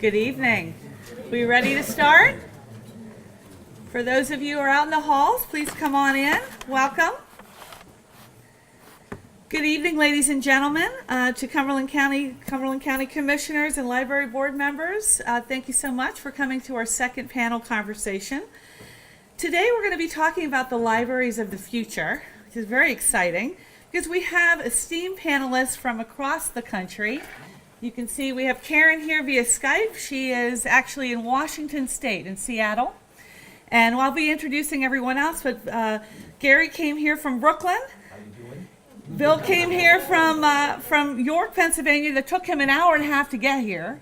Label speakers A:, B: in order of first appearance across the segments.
A: Good evening. We ready to start? For those of you who are out in the halls, please come on in. Welcome. Good evening, ladies and gentlemen, to Cumberland County Commissioners and Library Board members. Thank you so much for coming to our second panel conversation. Today we're going to be talking about the libraries of the future, which is very exciting because we have esteemed panelists from across the country. You can see we have Karen here via Skype. She is actually in Washington State, in Seattle. And I'll be introducing everyone else, but Gary came here from Brooklyn.
B: How you doing?
A: Bill came here from York, Pennsylvania. That took him an hour and a half to get here.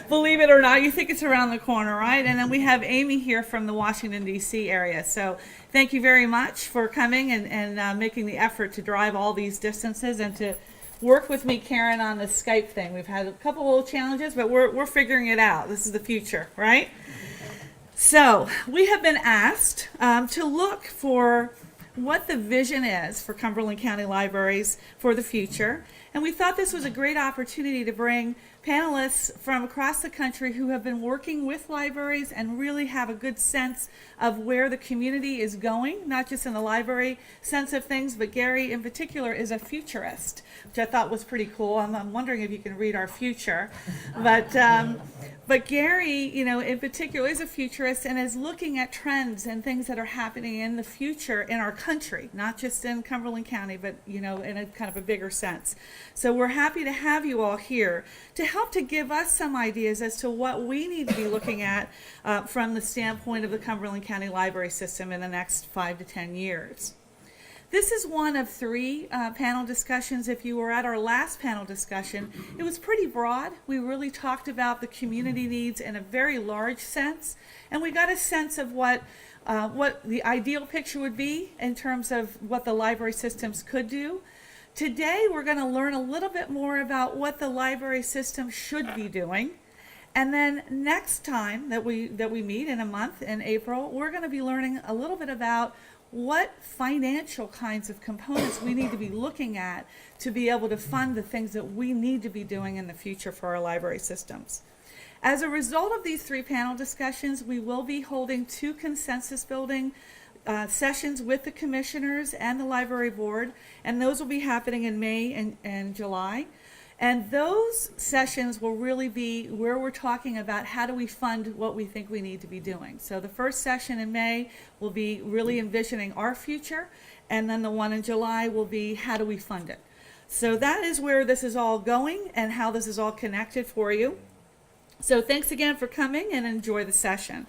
A: Believe it or not, you think it's around the corner, right? And then we have Amy here from the Washington, D.C. area. So thank you very much for coming and making the effort to drive all these distances and to work with me, Karen, on the Skype thing. We've had a couple little challenges, but we're figuring it out. This is the future, right? So we have been asked to look for what the vision is for Cumberland County Libraries for the future. And we thought this was a great opportunity to bring panelists from across the country who have been working with libraries and really have a good sense of where the community is going, not just in the library sense of things, but Gary in particular is a futurist, which I thought was pretty cool. I'm wondering if you can read our future. But Gary, you know, in particular is a futurist and is looking at trends and things that are happening in the future in our country, not just in Cumberland County, but, you know, in a kind of a bigger sense. So we're happy to have you all here to help to give us some ideas as to what we need to be looking at from the standpoint of the Cumberland County Library System in the next 5 to 10 years. This is one of 3 panel discussions. If you were at our last panel discussion, it was pretty broad. We really talked about the community needs in a very large sense, and we got a sense of what the ideal picture would be in terms of what the library systems could do. Today, we're going to learn a little bit more about what the library system should be doing. And then next time that we meet in a month in April, we're going to be learning a little bit about what financial kinds of components we need to be looking at to be able to fund the things that we need to be doing in the future for our library systems. As a result of these 3 panel discussions, we will be holding 2 consensus building sessions with the commissioners and the library board, and those will be happening in May and July. And those sessions will really be where we're talking about how do we fund what we think we need to be doing. So the first session in May will be really envisioning our future, and then the one in July will be how do we fund it. So that is where this is all going and how this is all connected for you. So thanks again for coming and enjoy the session.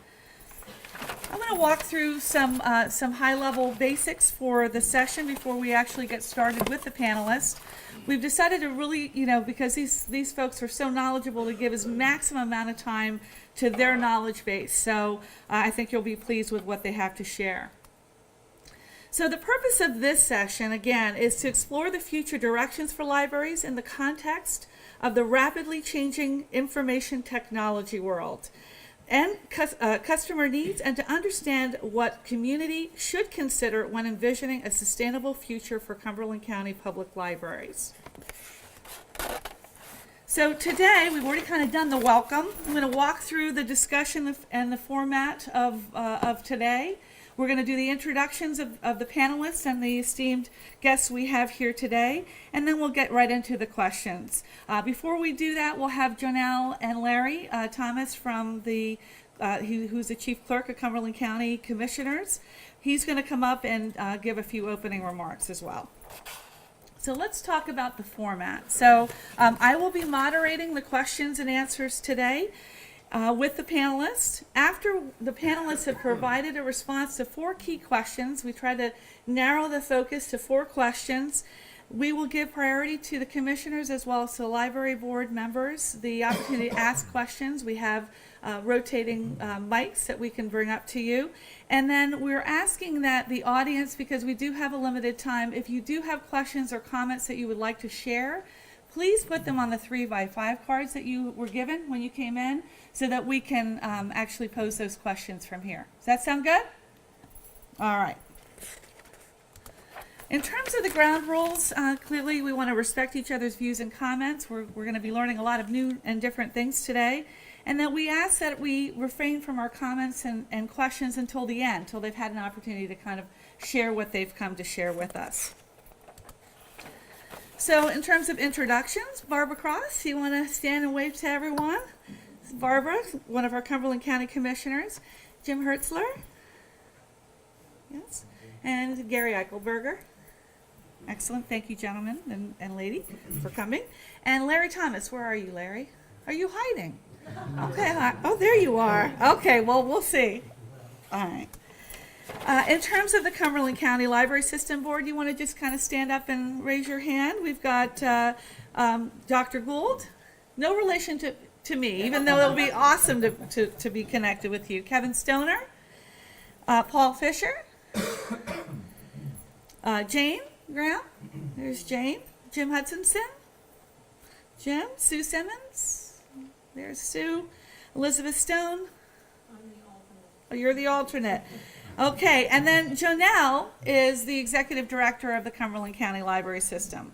A: I'm going to walk through some high-level basics for the session before we actually get started with the panelists. We've decided to really, you know, because these folks are so knowledgeable, to give as maximum amount of time to their knowledge base. So I think you'll be pleased with what they have to share. So the purpose of this session, again, is to explore the future directions for libraries in the context of the rapidly changing information technology world and customer needs, and to understand what community should consider when envisioning a sustainable future for Cumberland County Public Libraries. So today, we've already kind of done the welcome. I'm going to walk through the discussion and the format of today. We're going to do the introductions of the panelists and the esteemed guests we have here today, and then we'll get right into the questions. Before we do that, we'll have Jonelle and Larry Thomas from who's the Chief Clerk of Cumberland County Commissioners. He's going to come up and give a few opening remarks as well. So let's talk about the format. So I will be moderating the questions and answers today. With the panelists. After the panelists have provided a response to 4 key questions, we try to narrow the focus to 4 questions. We will give priority to the commissioners as well as to library board members the opportunity to ask questions. We have rotating mics that we can bring up to you. And then we're asking that the audience, because we do have a limited time, if you do have questions or comments that you would like to share, please put them on the 3x5 cards that you were given when you came in so that we can actually pose those questions from here. Does that sound good? All right. In terms of the ground rules, clearly we want to respect each other's views and comments. We're going to be learning a lot of new and different things today. And then we ask that we refrain from our comments and questions until the end, until they've had an opportunity to kind of share what they've come to share with us. So in terms of introductions, Barbara Cross, you want to stand and wave to everyone? Barbara, one of our Cumberland County Commissioners. Jim Hertzler. Yes. And Gary Eichelberger. Excellent. Thank you, gentlemen and lady, for coming. And Larry Thomas, where are you, Larry? Are you hiding? Okay. Oh, there you are. Okay, well, we'll see. All right. In terms of the Cumberland County Library System Board, you want to just kind of stand up and raise your hand. We've got Dr. Gould. No relation to me, even though it'll be awesome to be connected with you. Kevin Stoner. Paul Fisher. Jane Graham, there's Jane. Jim Hutchinson, Jim. Sue Simmons, there's Sue. Elizabeth Stone. I'm the alternate. Oh, you're the alternate. Okay, and then Jonelle is the executive director of the Cumberland County Library System.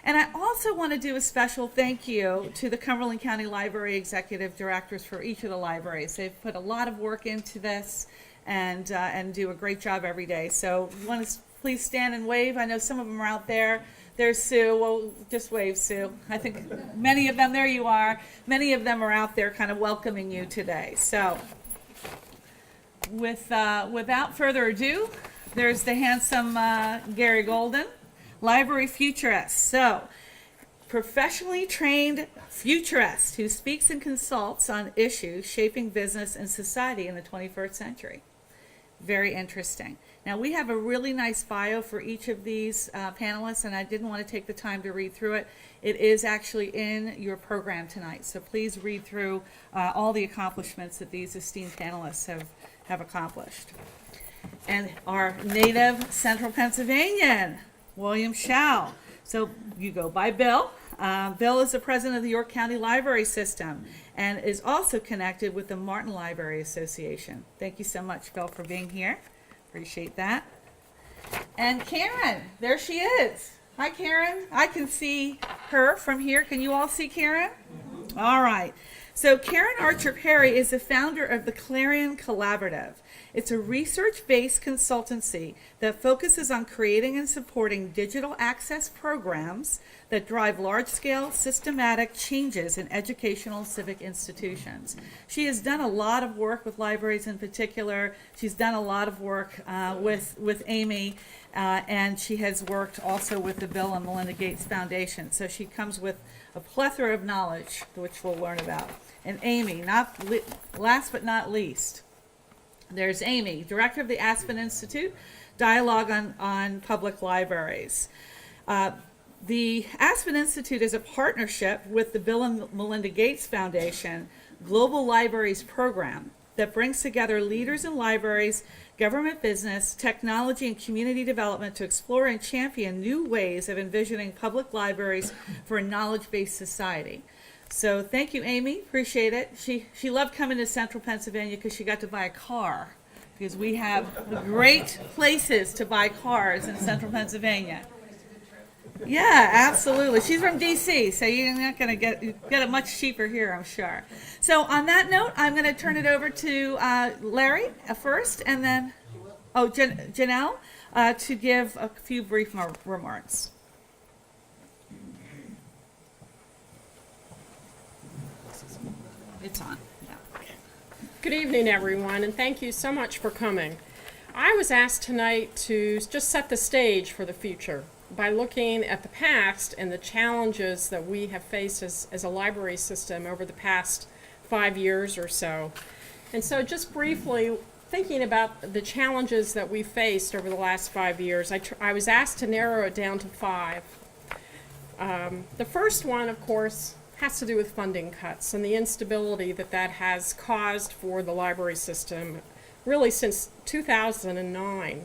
A: And I also want to do a special thank you to the Cumberland County Library executive directors for each of the libraries. They've put a lot of work into this and do a great job every day. So you want to please stand and wave. I know some of them are out there. There's Sue. Well, just wave, Sue. I think many of them, there you are. Many of them are out there kind of welcoming you today. So without further ado, there's the handsome Gary Golden, library futurist. So professionally trained futurist who speaks and consults on issues shaping business and society in the 21st century. Very interesting. Now, we have a really nice bio for each of these panelists, and I didn't want to take the time to read through it. It is actually in your program tonight, so please read through all the accomplishments that these esteemed panelists have accomplished. And our native Central Pennsylvanian, William Schau. So you go by Bill. Bill is the president of the York County Library System and is also connected with the Martin Library Association. Thank you so much, Bill, for being here. Appreciate that. And Karen, there she is. Hi, Karen. I can see her from here. Can you all see Karen? Mm-hmm. All right. So Karen Archer Perry is the founder of the Clarion Collaborative. It's a research-based consultancy that focuses on creating and supporting digital access programs that drive large-scale systematic changes in educational civic institutions. She has done a lot of work with libraries in particular. She's done a lot of work with Amy, and she has worked also with the Bill and Melinda Gates Foundation. So she comes with a plethora of knowledge, which we'll learn about. And Amy, last but not least, there's Amy, director of the Aspen Institute, Dialogue on Public Libraries. The Aspen Institute is a partnership with the Bill and Melinda Gates Foundation Global Libraries Program that brings together leaders in libraries, government business, technology, and community development to explore and champion new ways of envisioning public libraries for a knowledge-based society. So thank you, Amy. Appreciate it. She loved coming to Central Pennsylvania because she got to buy a car, because we have great places to buy cars in Central Pennsylvania. Yeah, absolutely. She's from D.C., so you're not going to get it much cheaper here, I'm sure. So on that note, I'm going to turn it over to Larry first, and then Janelle to give a few brief remarks. It's on. Yeah.
B: Good evening, everyone, and thank you so much for coming. I was asked tonight to just set the stage for the future by looking at the past and the challenges that we have faced as a library system over the past 5 years or so. And so just briefly, thinking about the challenges that we faced over the last 5 years, I was asked to narrow it down to 5. The first one, of course, has to do with funding cuts and the instability that has caused for the library system really since 2009,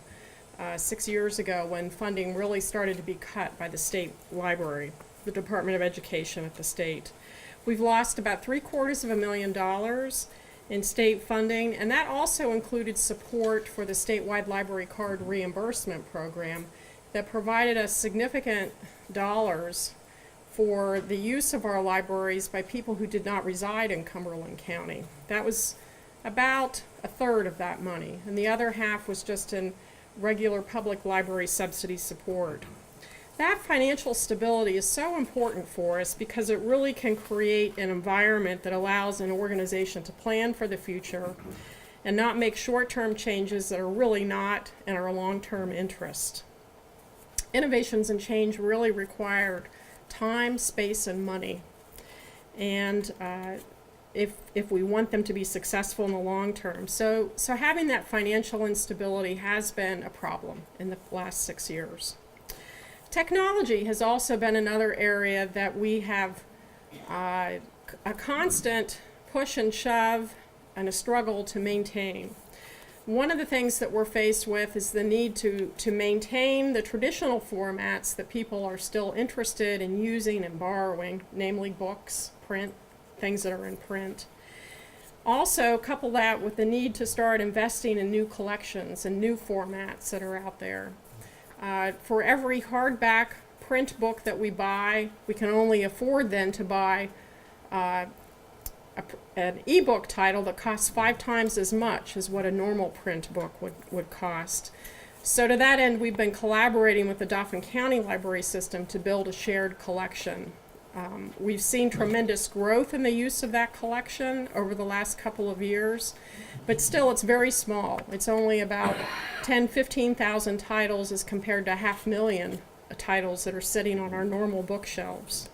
B: 6 years ago, when funding really started to be cut by the state library, the Department of Education at the state. We've lost about $750,000 in state funding, and that also included support for the statewide library card reimbursement program. that provided us significant dollars for the use of our libraries by people who did not reside in Cumberland County. That was about a third of that money, and the other half was just in regular public library subsidy support. That financial stability is so important for us because it really can create an environment that allows an organization to plan for the future and not make short-term changes that are really not in our long-term interest. Innovations and change really required time, space, and money. And if we want them to be successful in the long term. So having that financial instability has been a problem in the last 6 years. Technology has also been another area that we have a constant push and shove and a struggle to maintain. One of the things that we're faced with is the need to maintain the traditional formats that people are still interested in using and borrowing, namely books, print, things that are in print. Also, couple that with the need to start investing in new collections and new formats that are out there. For every hardback print book that we buy, we can only afford then to buy an ebook title that costs 5 times as much as what a normal print book would cost. So to that end, we've been collaborating with the Dauphin County Library System to build a shared collection. We've seen tremendous growth in the use of that collection over the last couple of years, but still it's very small. It's only about 15,000 titles as compared to 500,000 titles that are sitting on our normal bookshelves.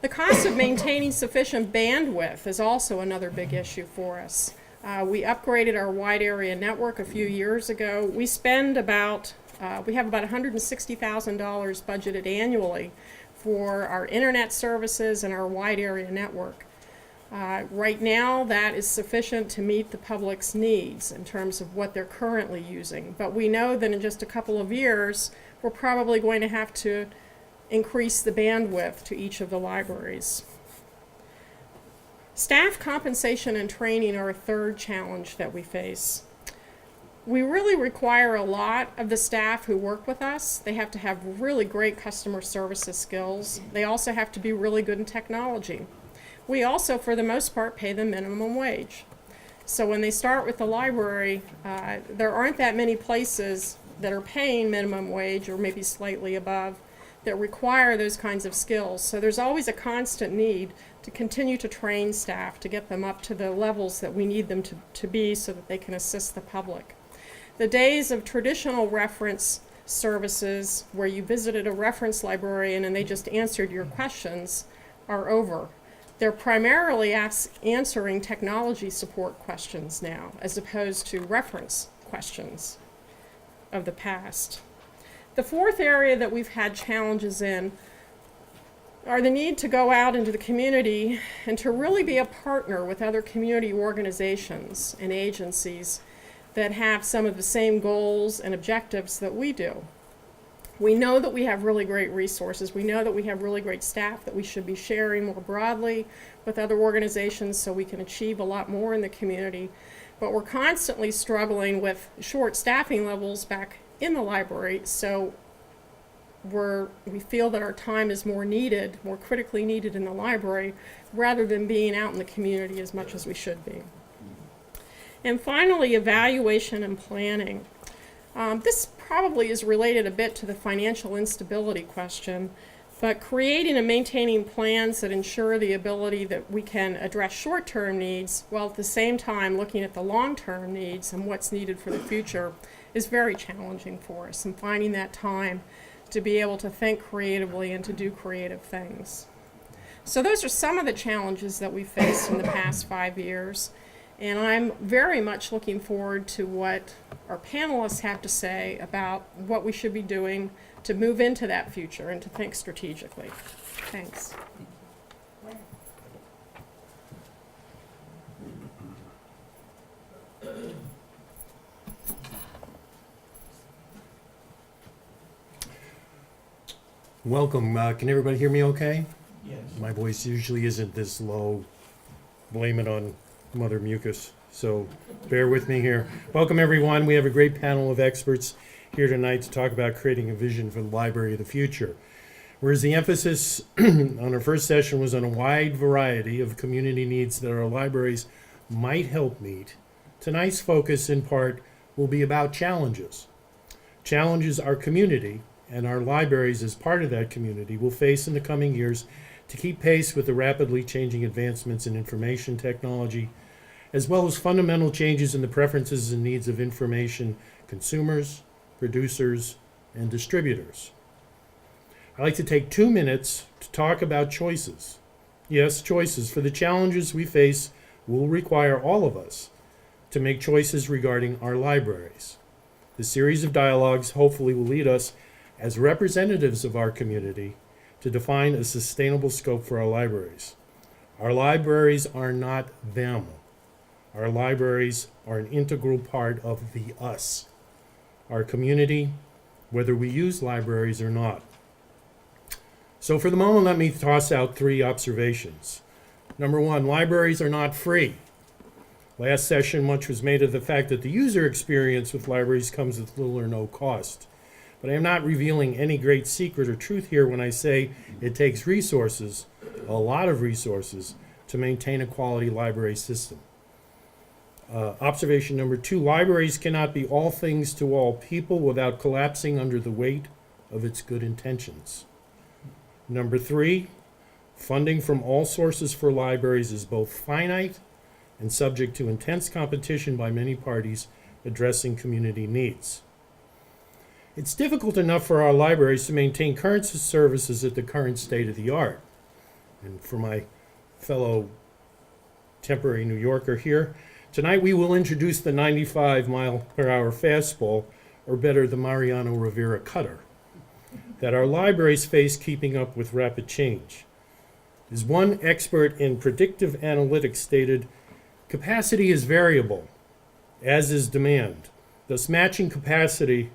B: The cost of maintaining sufficient bandwidth is also another big issue for us. We upgraded our wide area network a few years ago. We have about $160,000 budgeted annually for our internet services and our wide area network. Right now, that is sufficient to meet the public's needs in terms of what they're currently using. But we know that in just a couple of years, we're probably going to have to increase the bandwidth to each of the libraries. Staff compensation and training are a third challenge that we face. We really require a lot of the staff who work with us. They have to have really great customer services skills. They also have to be really good in technology. We also, for the most part, pay them minimum wage. So when they start with the library, there aren't that many places that are paying minimum wage or maybe slightly above that require those kinds of skills. So there's always a constant need to continue to train staff to get them up to the levels that we need them to be so that they can assist the public. The days of traditional reference services where you visited a reference librarian and they just answered your questions are over. They're primarily answering technology support questions now as opposed to reference questions of the past. The fourth area that we've had challenges in are the need to go out into the community and to really be a partner with other community organizations and agencies that have some of the same goals and objectives that we do. We know that we have really great resources. We know that we have really great staff that we should be sharing more broadly with other organizations so we can achieve a lot more in the community. But we're constantly struggling with short staffing levels back in the library, so we feel that our time is more needed, more critically needed in the library, rather than being out in the community as much as we should be. And finally, evaluation and planning. This probably is related a bit to the financial instability question, but creating and maintaining plans that ensure the ability that we can address short-term needs while at the same time looking at the long-term needs and what's needed for the future is very challenging for us, and finding that time to be able to think creatively and to do creative things. So those are some of the challenges that we faced in the past 5 years, and I'm very much looking forward to what our panelists have to say about what we should be doing to move into that future and to think strategically. Thanks.
C: Welcome. Can everybody hear me okay?
D: Yes.
C: My voice usually isn't this low. Blame it on Mother Mucus. So bear with me here. Welcome, everyone. We have a great panel of experts here tonight to talk about creating a vision for the library of the future. Whereas the emphasis on our first session was on a wide variety of community needs that our libraries might help meet, tonight's focus in part will be about challenges. Challenges our community and our libraries as part of that community will face in the coming years to keep pace with the rapidly changing advancements in information technology, as well as fundamental changes in the preferences and needs of information consumers, producers, and distributors. I'd like to take 2 minutes to talk about choices. Yes, choices, for the challenges we face will require all of us to make choices regarding our libraries. The series of dialogues hopefully will lead us as representatives of our community to define a sustainable scope for our libraries. Our libraries are not them. Our libraries are an integral part of the us, our community, whether we use libraries or not. So for the moment, let me toss out 3 observations. Number 1, libraries are not free. Last session, much was made of the fact that the user experience with libraries comes with little or no cost. But I am not revealing any great secret or truth here when I say it takes resources, a lot of resources, to maintain a quality library system. Observation number 2, libraries cannot be all things to all people without collapsing under the weight of its good intentions. Number 3, funding from all sources for libraries is both finite and subject to intense competition by many parties addressing community needs. It's difficult enough for our libraries to maintain current services at the current state of the art. And for my fellow temporary New Yorker here, tonight we will introduce the 95-mile-per-hour fastball, or better, the Mariano Rivera cutter, that our libraries face keeping up with rapid change. As one expert in predictive analytics stated, capacity is variable, as is demand. Thus, matching capacity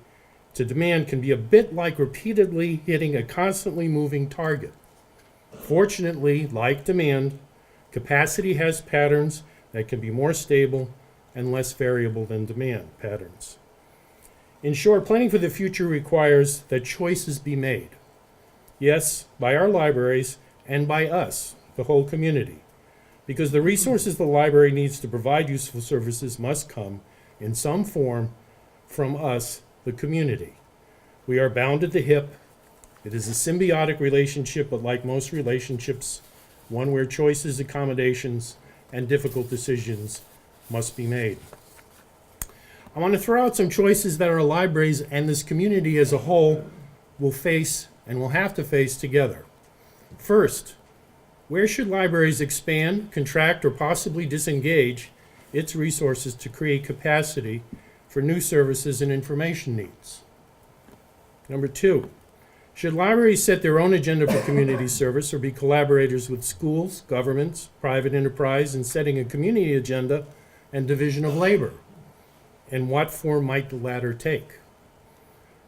C: to demand can be a bit like repeatedly hitting a constantly moving target. Fortunately, like demand, capacity has patterns that can be more stable and less variable than demand patterns. In short, planning for the future requires that choices be made. Yes, by our libraries and by us, the whole community, because the resources the library needs to provide useful services must come in some form from us, the community. We are bound at the hip. It is a symbiotic relationship, but like most relationships, one where choices, accommodations, and difficult decisions must be made. I want to throw out some choices that our libraries and this community as a whole will face and will have to face together. First, where should libraries expand, contract, or possibly disengage its resources to create capacity for new services and information needs? Number 2, should libraries set their own agenda for community service or be collaborators with schools, governments, private enterprise in setting a community agenda and division of labor? And what form might the latter take?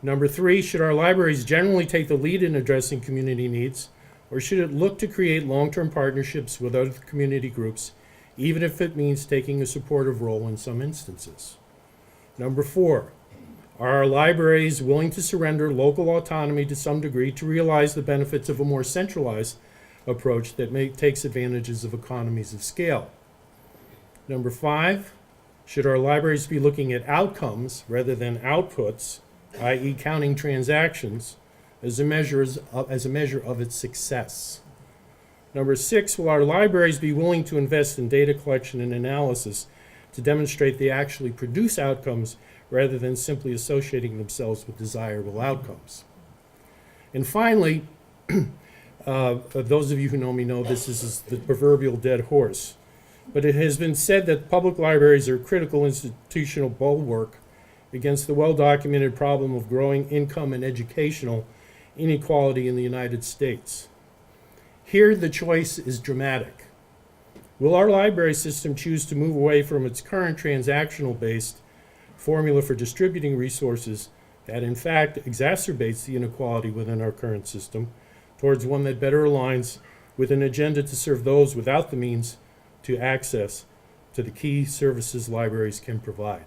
C: Number 3, should our libraries generally take the lead in addressing community needs, or should it look to create long-term partnerships with other community groups, even if it means taking a supportive role in some instances? Number 4, are our libraries willing to surrender local autonomy to some degree to realize the benefits of a more centralized approach that takes advantages of economies of scale? Number 5, should our libraries be looking at outcomes rather than outputs, i.e. counting transactions, as a measure of its success? Number 6, will our libraries be willing to invest in data collection and analysis to demonstrate they actually produce outcomes rather than simply associating themselves with desirable outcomes? And finally, those of you who know me know this is the proverbial dead horse. But it has been said that public libraries are critical institutional bulwark against the well-documented problem of growing income and educational inequality in the United States. Here, the choice is dramatic. Will our library system choose to move away from its current transactional-based formula for distributing resources that, in fact, exacerbates the inequality within our current system towards one that better aligns with an agenda to serve those without the means to access to the key services libraries can provide?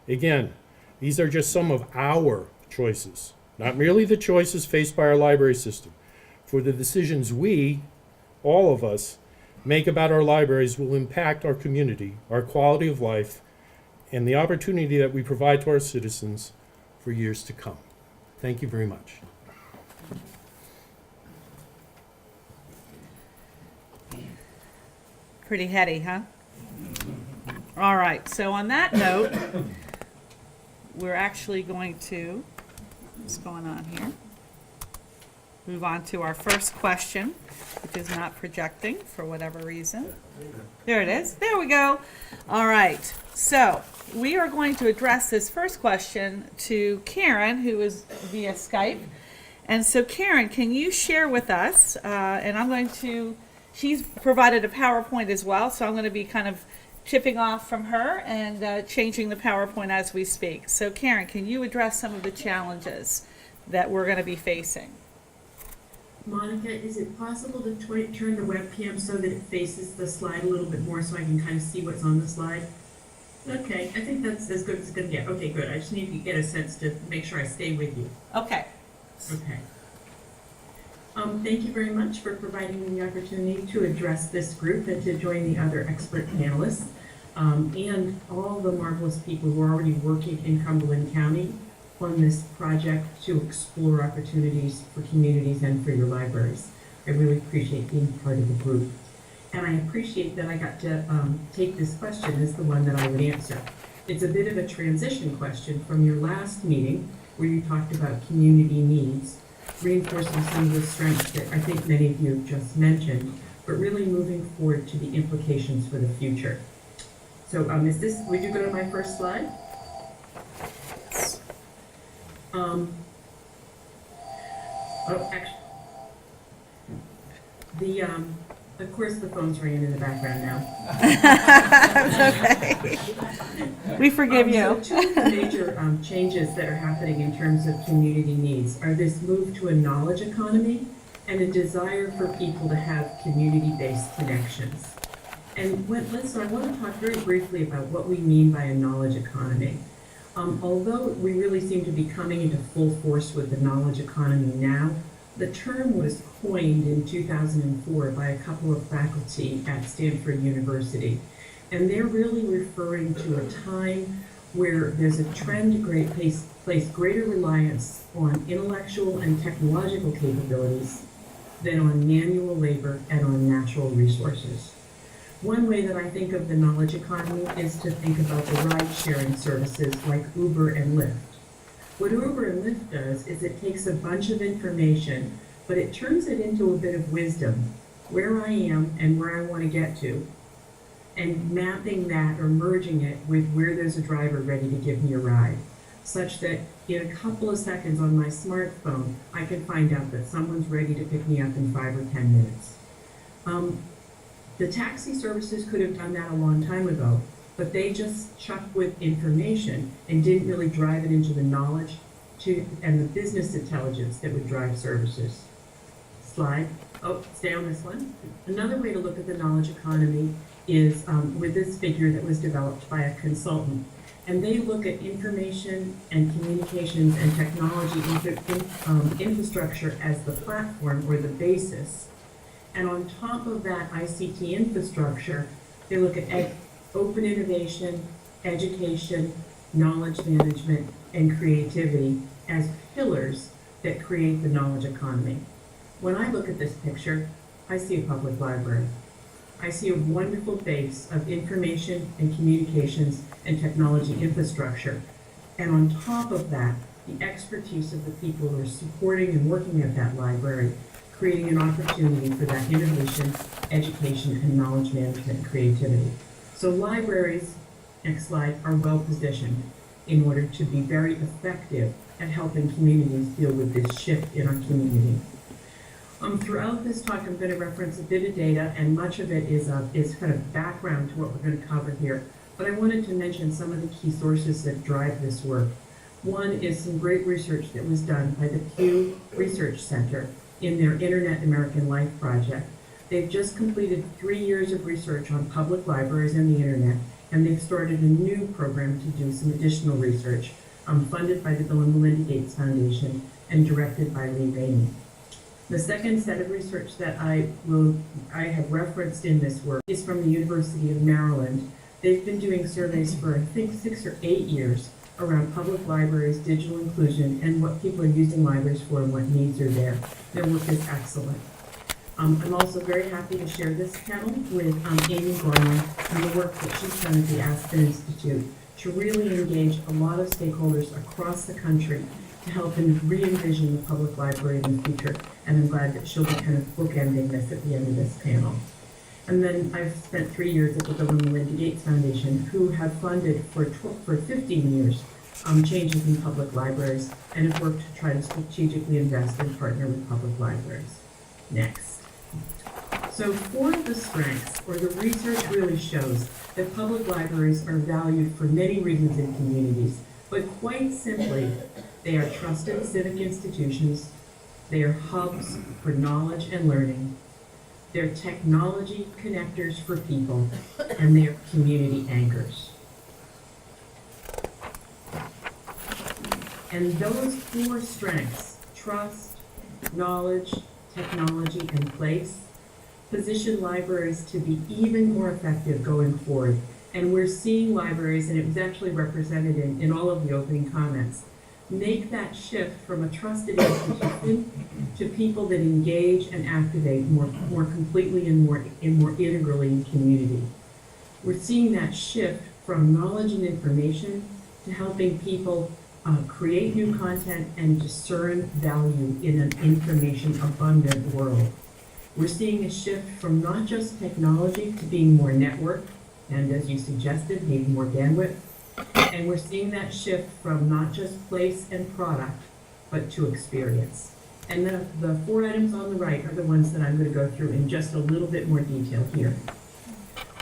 C: Again, These are just some of our choices, not merely the choices faced by our library system. For the decisions we, all of us, make about our libraries will impact our community, our quality of life, and the opportunity that we provide to our citizens for years to come. Thank you very much.
A: Pretty heady, huh? All right, so on that note, we're actually going to, what's going on here? Move on to our first question, which is not projecting for whatever reason. There it is. There we go. All right, so we are going to address this first question to Karen, who is via Skype. And so Karen, can you share with us, and I'm going to, she's provided a PowerPoint as well, so I'm going to be kind of chipping off from her and changing the PowerPoint as we speak. So Karen, can you address some of the challenges that we're going to be facing?
D: Monica, is it possible to turn the webcam so that it faces the slide a little bit more so I can kind of see what's on the slide? Okay, I think that's as good as it's going to get. Okay, good. I just need to get a sense to make sure I stay with you.
A: Okay.
D: Okay. Thank you very much for providing me the opportunity to address this group and to join the other expert panelists and all the marvelous people who are already working in Cumberland County on this project to explore opportunities for communities and for your libraries. I really appreciate being part of the group. And I appreciate that I got to take this question as the one that I would answer. It's a bit of a transition question from your last meeting where you talked about community needs, reinforcing some of the strengths that I think many of you just mentioned, but really moving forward to the implications for the future. So would you go to my first slide? Of course the phone's ringing in the background now.
A: Okay. We forgive you.
D: So two of the major changes that are happening in terms of community needs are this move to a knowledge economy and a desire for people to have community-based connections. And so I want to talk very briefly about what we mean by a knowledge economy. Although we really seem to be coming into full force with the knowledge economy now, the term was coined in 2004 by a couple of faculty at Stanford University. And they're really referring to a time where there's a trend to place greater reliance on intellectual and technological capabilities than on manual labor and on natural resources. One way that I think of the knowledge economy is to think about the ride-sharing services like Uber and Lyft. What Uber and Lyft does is it takes a bunch of information, but it turns it into a bit of wisdom, where I am and where I want to get to, and mapping that or merging it with where there's a driver ready to give me a ride, such that in a couple of seconds on my smartphone, I can find out that someone's ready to pick me up in 5 or 10 minutes. The taxi services could have done that a long time ago, but they just chucked with information and didn't really drive it into the knowledge and the business intelligence that would drive services. Slide. Oh, stay on this one. Another way to look at the knowledge economy is with this figure that was developed by a consultant. And they look at information and communications and technology infrastructure as the platform or the basis. And on top of that ICT infrastructure, they look at open innovation, education, knowledge management, and creativity as pillars that create the knowledge economy. When I look at this picture, I see a public library. I see a wonderful base of information and communications and technology infrastructure. And on top of that, the expertise of the people who are supporting and working at that library, creating an opportunity for that innovation, education, and knowledge management and creativity. So libraries, next slide, are well positioned in order to be very effective at helping communities deal with this shift in our community. Throughout this talk, I'm going to reference a bit of data, and much of it is kind of background to what we're going to cover here. But I wanted to mention some of the key sources that drive this work. One is some great research that was done by the Pew Research Center in their Internet American Life project. They've just completed 3 years of research on public libraries and the internet, and they've started a new program to do some additional research. funded by the Bill and Melinda Gates Foundation and directed by Lee Rainey. The second set of research that I have referenced in this work is from the University of Maryland. They've been doing surveys for, I think, 6 or 8 years around public libraries, digital inclusion, and what people are using libraries for and what needs are there. Their work is excellent. I'm also very happy to share this panel with Amy Gorman and the work that she's done at the Aspen Institute to really engage a lot of stakeholders across the country to help re-envision the public library in the future. And I'm glad that she'll be kind of bookending this at the end of this panel. And then I've spent 3 years at the Bill and Melinda Gates Foundation, who have funded for 15 years changes in public libraries and have worked to try to strategically invest and partner with public libraries. Next. So for the strengths, or the research really shows that public libraries are valued for many reasons in communities, but quite simply, they are trusted civic institutions, they are hubs for knowledge and learning, they're technology connectors for people, and they're community anchors. And those 4 strengths, trust, knowledge, technology, and place, position libraries to be even more effective going forward. And we're seeing libraries, and it was actually represented in all of the opening comments, make that shift from a trusted institution to people that engage and activate more completely and more integrally in community. We're seeing that shift from knowledge and information to helping people create new content and discern value in an information abundant world. We're seeing a shift from not just technology to being more networked, and as you suggested, needing more bandwidth. And we're seeing that shift from not just place and product, but to experience. And the 4 items on the right are the ones that I'm going to go through in just a little bit more detail here.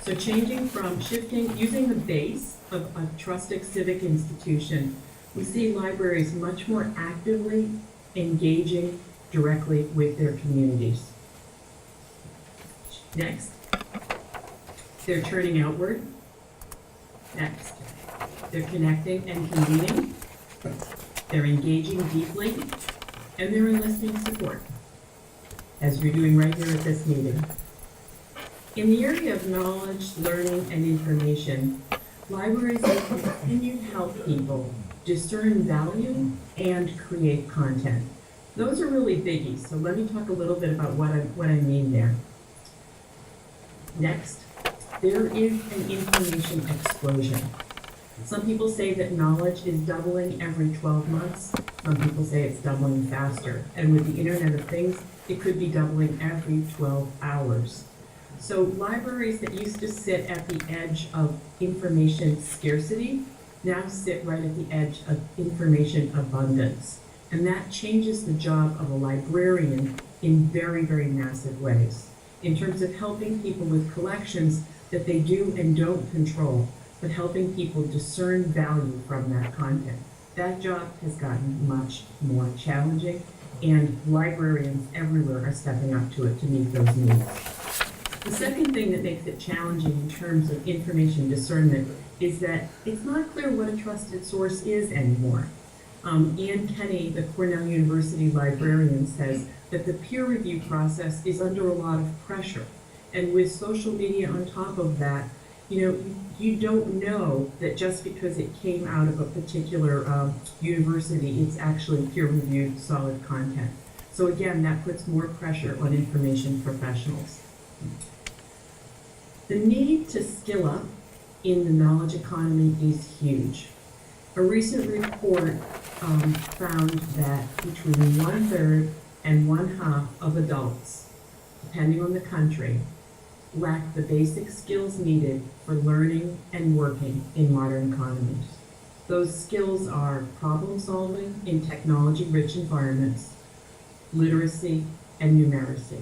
D: So using the base of a trusted civic institution, we see libraries much more actively engaging directly with their communities. Next, they're turning outward. Next, they're connecting and convening. They're engaging deeply, and they're enlisting support, as you're doing right here at this meeting. In the area of knowledge, learning, and information, libraries will continue to help people discern value and create content. Those are really biggies, so let me talk a little bit about what I mean there. Next, there is an information explosion. Some people say that knowledge is doubling every 12 months. Some people say it's doubling faster. And with the Internet of Things, it could be doubling every 12 hours. So libraries that used to sit at the edge of information scarcity now sit right at the edge of information abundance. And that changes the job of a librarian in very, very massive ways, in terms of helping people with collections that they do and don't control, but helping people discern value from that content. That job has gotten much more challenging, and librarians everywhere are stepping up to it to meet those needs. The second thing that makes it challenging in terms of information discernment is that it's not clear what a trusted source is anymore. Ian Kenny, the Cornell University librarian, says that the peer review process is under a lot of pressure. And with social media on top of that, you don't know that just because it came out of a particular university, it's actually peer-reviewed solid content. So again, that puts more pressure on information professionals. The need to skill up in the knowledge economy is huge. A recent report found that between 1/3 and 1/2 of adults, depending on the country, lack the basic skills needed for learning and working in modern economies. Those skills are problem solving in technology-rich environments, literacy, and numeracy.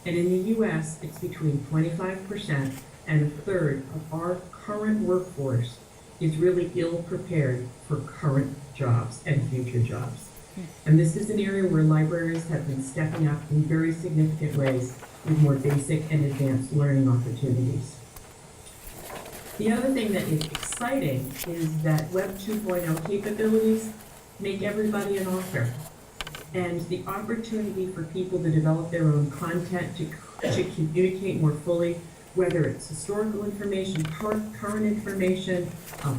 D: And in the US, it's between 25% and 1/3 of our current workforce is really ill prepared for current jobs and future jobs. And this is an area where libraries have been stepping up in very significant ways with more basic and advanced learning opportunities. The other thing that is exciting is that Web 2.0 capabilities make everybody an author. And the opportunity for people to develop their own content, to communicate more fully, whether it's historical information, current information,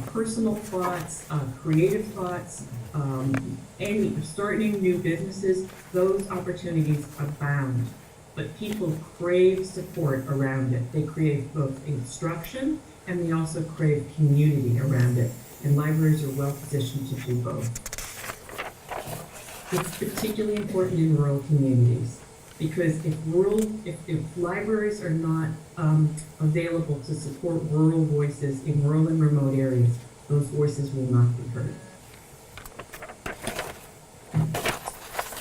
D: personal thoughts, creative thoughts, and starting new businesses, those opportunities abound. But people crave support around it. They crave both instruction and they also crave community around it. And libraries are well positioned to do both. It's particularly important in rural communities because if libraries are not available to support rural voices in rural and remote areas, those voices will not be heard.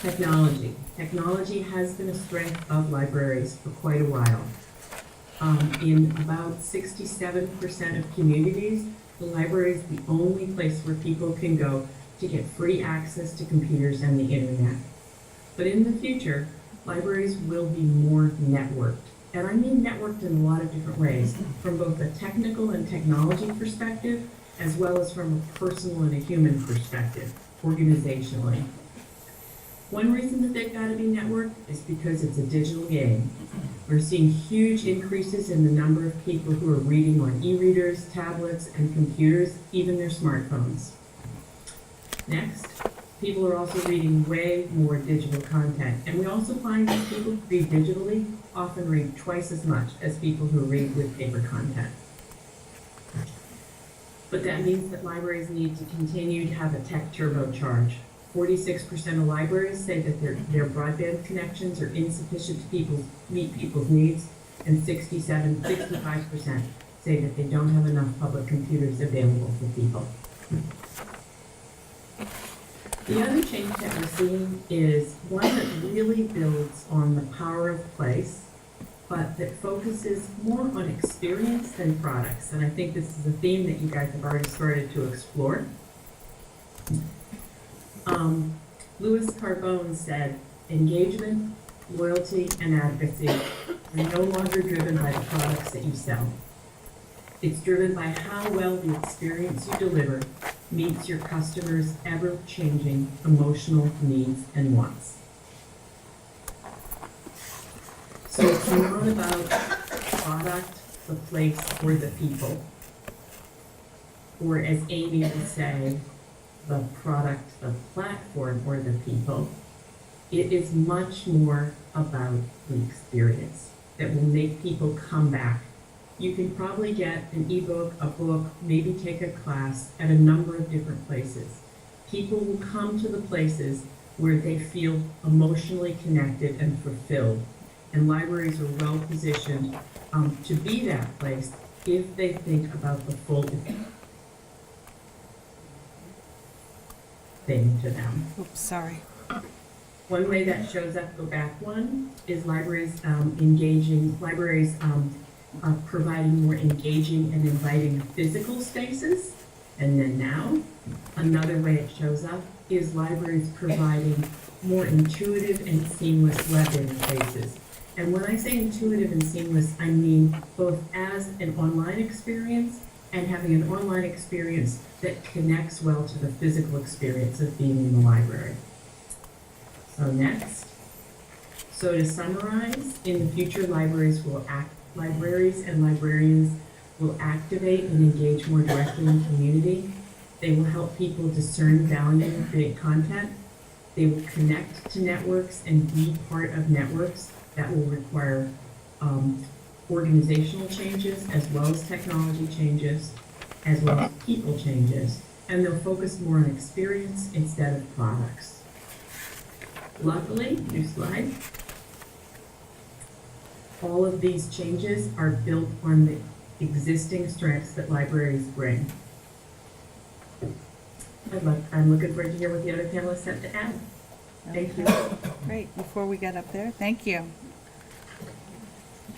D: Technology. Technology has been a strength of libraries for quite a while. In about 67% of communities, the library is the only place where people can go to get free access to computers and the internet. But in the future, libraries will be more networked. And I mean networked in a lot of different ways, from both a technical and technology perspective, as well as from a personal and a human perspective, organizationally. One reason that they've got to be networked is because it's a digital game. We're seeing huge increases in the number of people who are reading on e-readers, tablets, and computers, even their smartphones. Next, people are also reading way more digital content. And we also find that people who read digitally often read twice as much as people who read with paper content. But that means that libraries need to continue to have a tech turbocharge. 46% of libraries say that their broadband connections are insufficient to meet people's needs, and 65% say that they don't have enough public computers available for people. The other change that we're seeing is one that really builds on the power of place, but that focuses more on experience than products. And I think this is a theme that you guys have already started to explore. Louis Carbone said, engagement, loyalty, and advocacy are no longer driven by the products that you sell. It's driven by how well the experience you deliver meets your customers' ever-changing emotional needs and wants. So it's not about product, the place, or the people. Or as Amy would say, the product, the platform, or the people. It is much more about the experience that will make people come back. You can probably get an ebook, a book, maybe take a class at a number of different places. People will come to the places where they feel emotionally connected and fulfilled. And libraries are well positioned to be that place if they think about the full thing to them.
A: Oops, sorry.
D: One way that shows up, go back one, is libraries providing more engaging and inviting physical spaces. And then now, another way it shows up is libraries providing more intuitive and seamless web interfaces. And when I say intuitive and seamless, I mean both as an online experience and having an online experience that connects well to the physical experience of being in the library. So next. So to summarize, in the future, libraries and librarians will activate and engage more directly in community. They will help people discern value and create content. They will connect to networks and be part of networks that will require organizational changes as well as technology changes, as well as people changes. And they'll focus more on experience instead of products. Luckily, new slide. All of these changes are built on the existing strengths that libraries bring. I'm looking forward to hear what the other panelists have to add. Thank you.
A: Great. Before we get up there, thank you.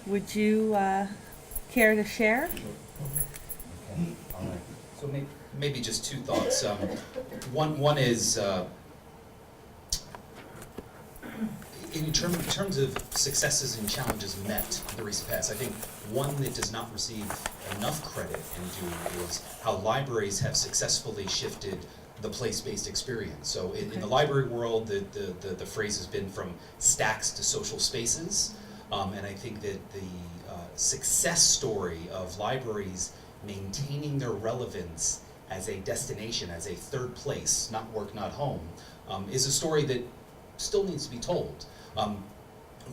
A: Would you care to share?
E: Okay. All right. So maybe just two thoughts. One is in terms of successes and challenges met in the recent past, I think one that does not receive enough credit and due is how libraries have successfully shifted the place-based experience. So in the library world, the phrase has been from stacks to social spaces, and I think that the success story of libraries maintaining their relevance as a destination, as a third place, not work, not home, is a story that still needs to be told.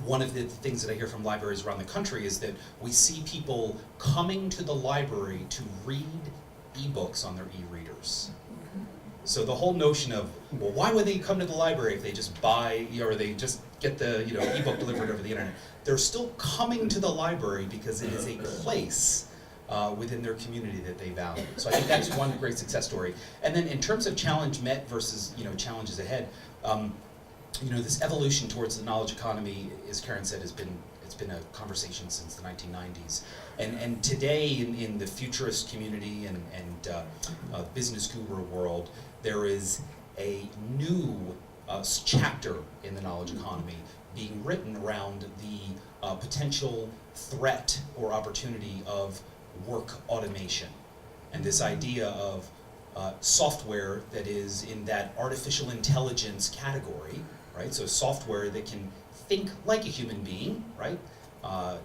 E: One of the things that I hear from libraries around the country is that we see people coming to the library to read ebooks on their e-readers. So the whole notion of, well, why would they come to the library if they just buy, or they just get the ebook delivered over the internet? They're still coming to the library because it is a place within their community that they value. So I think that's one great success story. And then in terms of challenge met versus challenges ahead, this evolution towards the knowledge economy, as Karen said, it's been a conversation since the 1990s. And today in the futurist community and business guru world, there is a new chapter in the knowledge economy being written around the potential threat or opportunity of work automation, and this idea of software that is in that artificial intelligence category, right? So software that can think like a human being, right?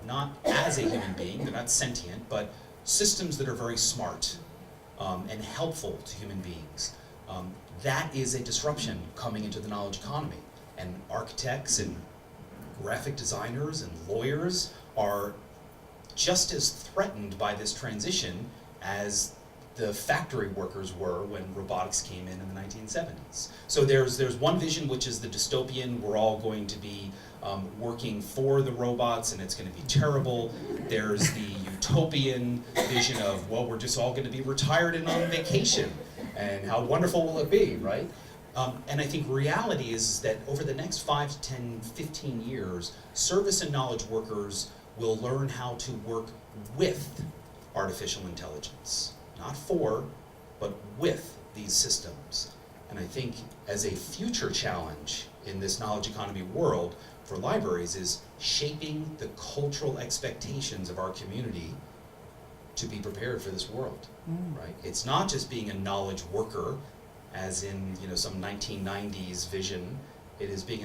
E: Not as a human being, they're not sentient, but systems that are very smart and helpful to human beings. That is a disruption coming into the knowledge economy, and architects and graphic designers and lawyers are just as threatened by this transition as the factory workers were when robotics came in the 1970s. So there's one vision, which is the dystopian, we're all going to be working for the robots and it's going to be terrible. There's the utopian vision of, well, we're just all going to be retired and on vacation, and how wonderful will it be, right? And I think reality is that over the next 5 to 10, 15 years, service and knowledge workers will learn how to work with artificial intelligence. Not for, but with these systems. And I think as a future challenge in this knowledge economy world for libraries is shaping the cultural expectations of our community to be prepared for this world, right? It's not just being a knowledge worker, as in some 1990s vision. It is being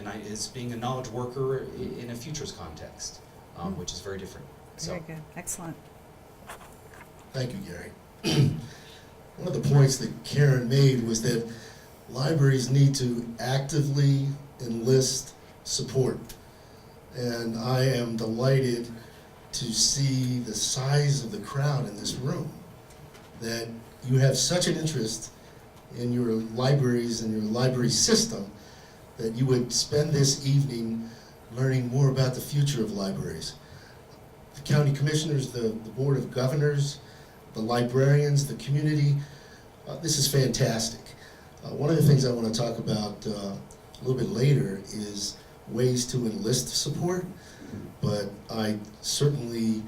E: a knowledge worker in a futures context, which is very different.
A: Very good. Excellent.
F: Thank you, Gary. One of the points that Karen made was that libraries need to actively enlist support. And I am delighted to see the size of the crowd in this room, that you have such an interest in your libraries and your library system that you would spend this evening learning more about the future of libraries. The county commissioners, the board of governors, the librarians, the community, this is fantastic. One of the things I want to talk about a little bit later is ways to enlist support, but I certainly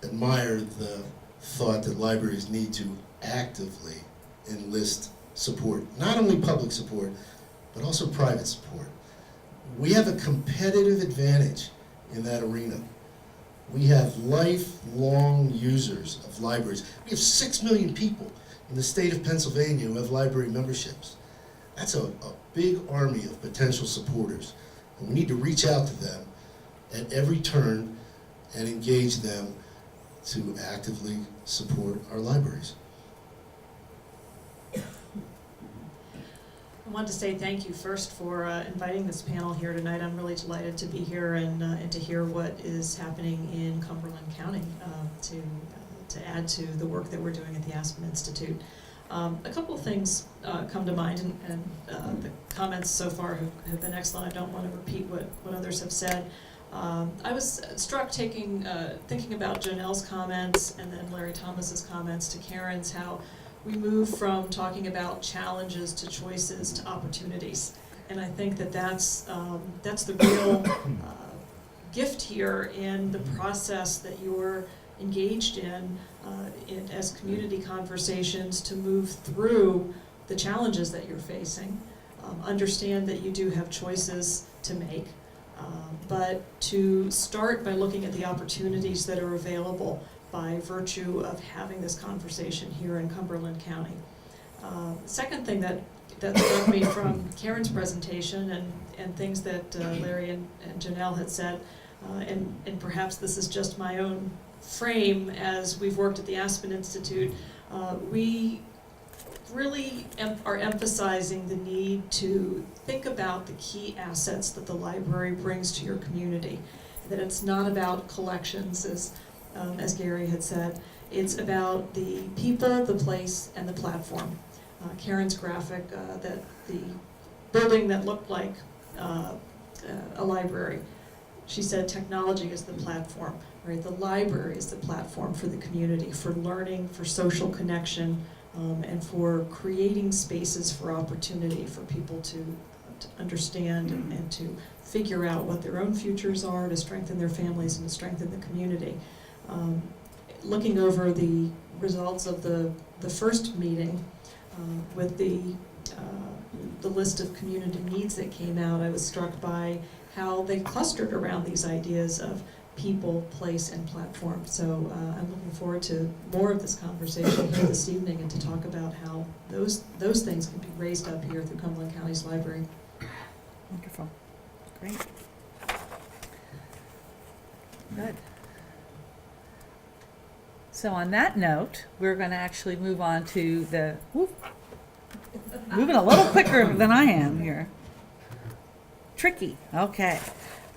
F: admire the thought that libraries need to actively enlist support, not only public support, but also private support. We have a competitive advantage in that arena. We have lifelong users of libraries. We have 6 million people in the state of Pennsylvania who have library memberships. That's a big army of potential supporters. And we need to reach out to them at every turn and engage them to actively support our libraries.
G: I wanted to say thank you first for inviting this panel here tonight. I'm really delighted to be here and to hear what is happening in Cumberland County to add to the work that we're doing at the Aspen Institute. A couple of things come to mind, and the comments so far have been excellent. I don't want to repeat what others have said. I was struck thinking about Janelle's comments and then Larry Thomas's comments to Karen's, how we move from talking about challenges to choices to opportunities. And I think that's the real gift here in the process that you're engaged in as community conversations to move through the challenges that you're facing. Understand that you do have choices to make, but to start by looking at the opportunities that are available by virtue of having this conversation here in Cumberland County. Second thing that struck me from Karen's presentation and things that Larry and Janelle had said, and perhaps this is just my own frame as we've worked at the Aspen Institute, we really are emphasizing the need to think about the key assets that the library brings to your community. That it's not about collections, as Gary had said. It's about the people, the place, and the platform. Karen's graphic, that the building that looked like a library, she said technology is the platform, right? The library is the platform for the community, for learning, for social connection, and for creating spaces for opportunity for people to understand and to figure out what their own futures are, to strengthen their families and to strengthen the community. Looking over the results of the first meeting with the list of community needs that came out, I was struck by how they clustered around these ideas of people, place, and platform. So I'm looking forward to more of this conversation here this evening and to talk about how those things can be raised up here through Cumberland County's library.
A: Wonderful. Great. Good. So on that note, we're going to actually move on to the, moving a little quicker than I am here. Tricky. Okay.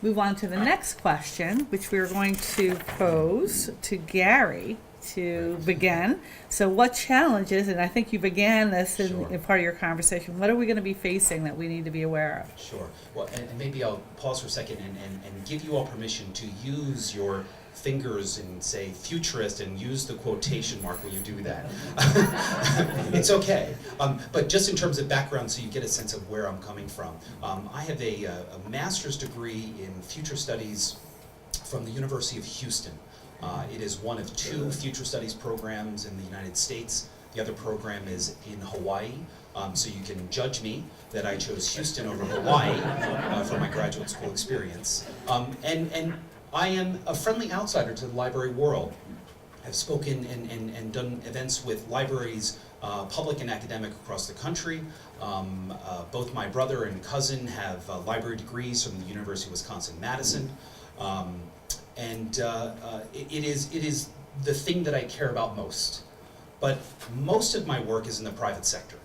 A: Move on to the next question, which we're going to pose to Gary to begin. So what challenges, and I think you began this in
E: Sure.
A: part of your conversation, what are we going to be facing that we need to be aware of?
E: Sure. Well, and maybe I'll pause for a second and give you all permission to use your fingers and say futurist and use the quotation mark when you do that. It's okay. But just in terms of background, so you get a sense of where I'm coming from. I have a master's degree in future studies from the University of Houston. It is one of 2 future studies programs in the United States. The other program is in Hawaii. So you can judge me that I chose Houston over Hawaii for my graduate school experience. And I am a friendly outsider to the library world. I've spoken and done events with libraries, public and academic, across the country. Both my brother and cousin have library degrees from the University of Wisconsin-Madison. It is the thing that I care about most. But most of my work is in the private sector.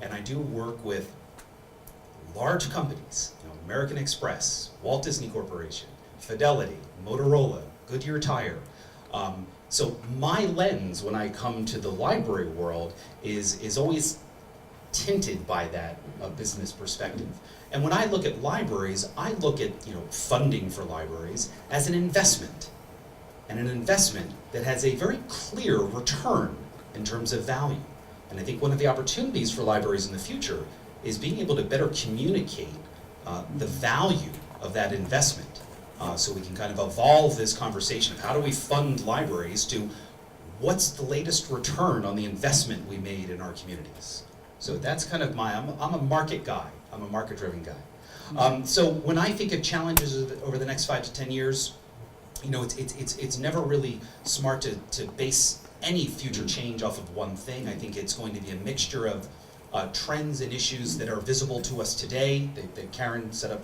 E: And I do work with large companies, American Express, Walt Disney Corporation, Fidelity, Motorola, Goodyear Tire. So my lens when I come to the library world is always tinted by that business perspective. And when I look at libraries, I look at funding for libraries as an investment, and an investment that has a very clear return in terms of value. And I think one of the opportunities for libraries in the future is being able to better communicate the value of that investment. So we can kind of evolve this conversation of how do we fund libraries to what's the latest return on the investment we made in our communities. So that's kind of I'm a market guy. I'm a market-driven guy. So when I think of challenges over the next 5 to 10 years, it's never really smart to base any future change off of one thing. I think it's going to be a mixture of trends and issues that are visible to us today, that Karen set up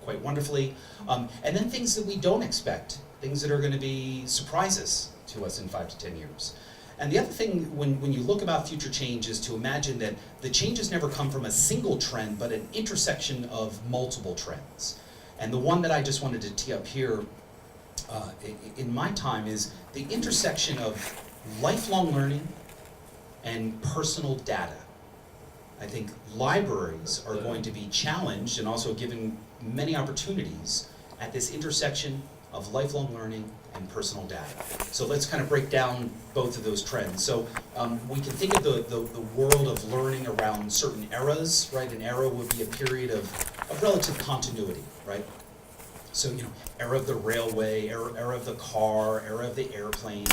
E: quite wonderfully, and then things that we don't expect, things that are going to be surprises to us in 5 to 10 years. And the other thing, when you look about future change, is to imagine that the changes never come from a single trend, but an intersection of multiple trends. And the one that I just wanted to tee up here in my time is the intersection of lifelong learning and personal data. I think libraries are going to be challenged and also given many opportunities at this intersection of lifelong learning and personal data. So let's kind of break down both of those trends. So we can think of the world of learning around certain eras, right? An era would be a period of relative continuity, right? So, era of the railway, era of the car, era of the airplane.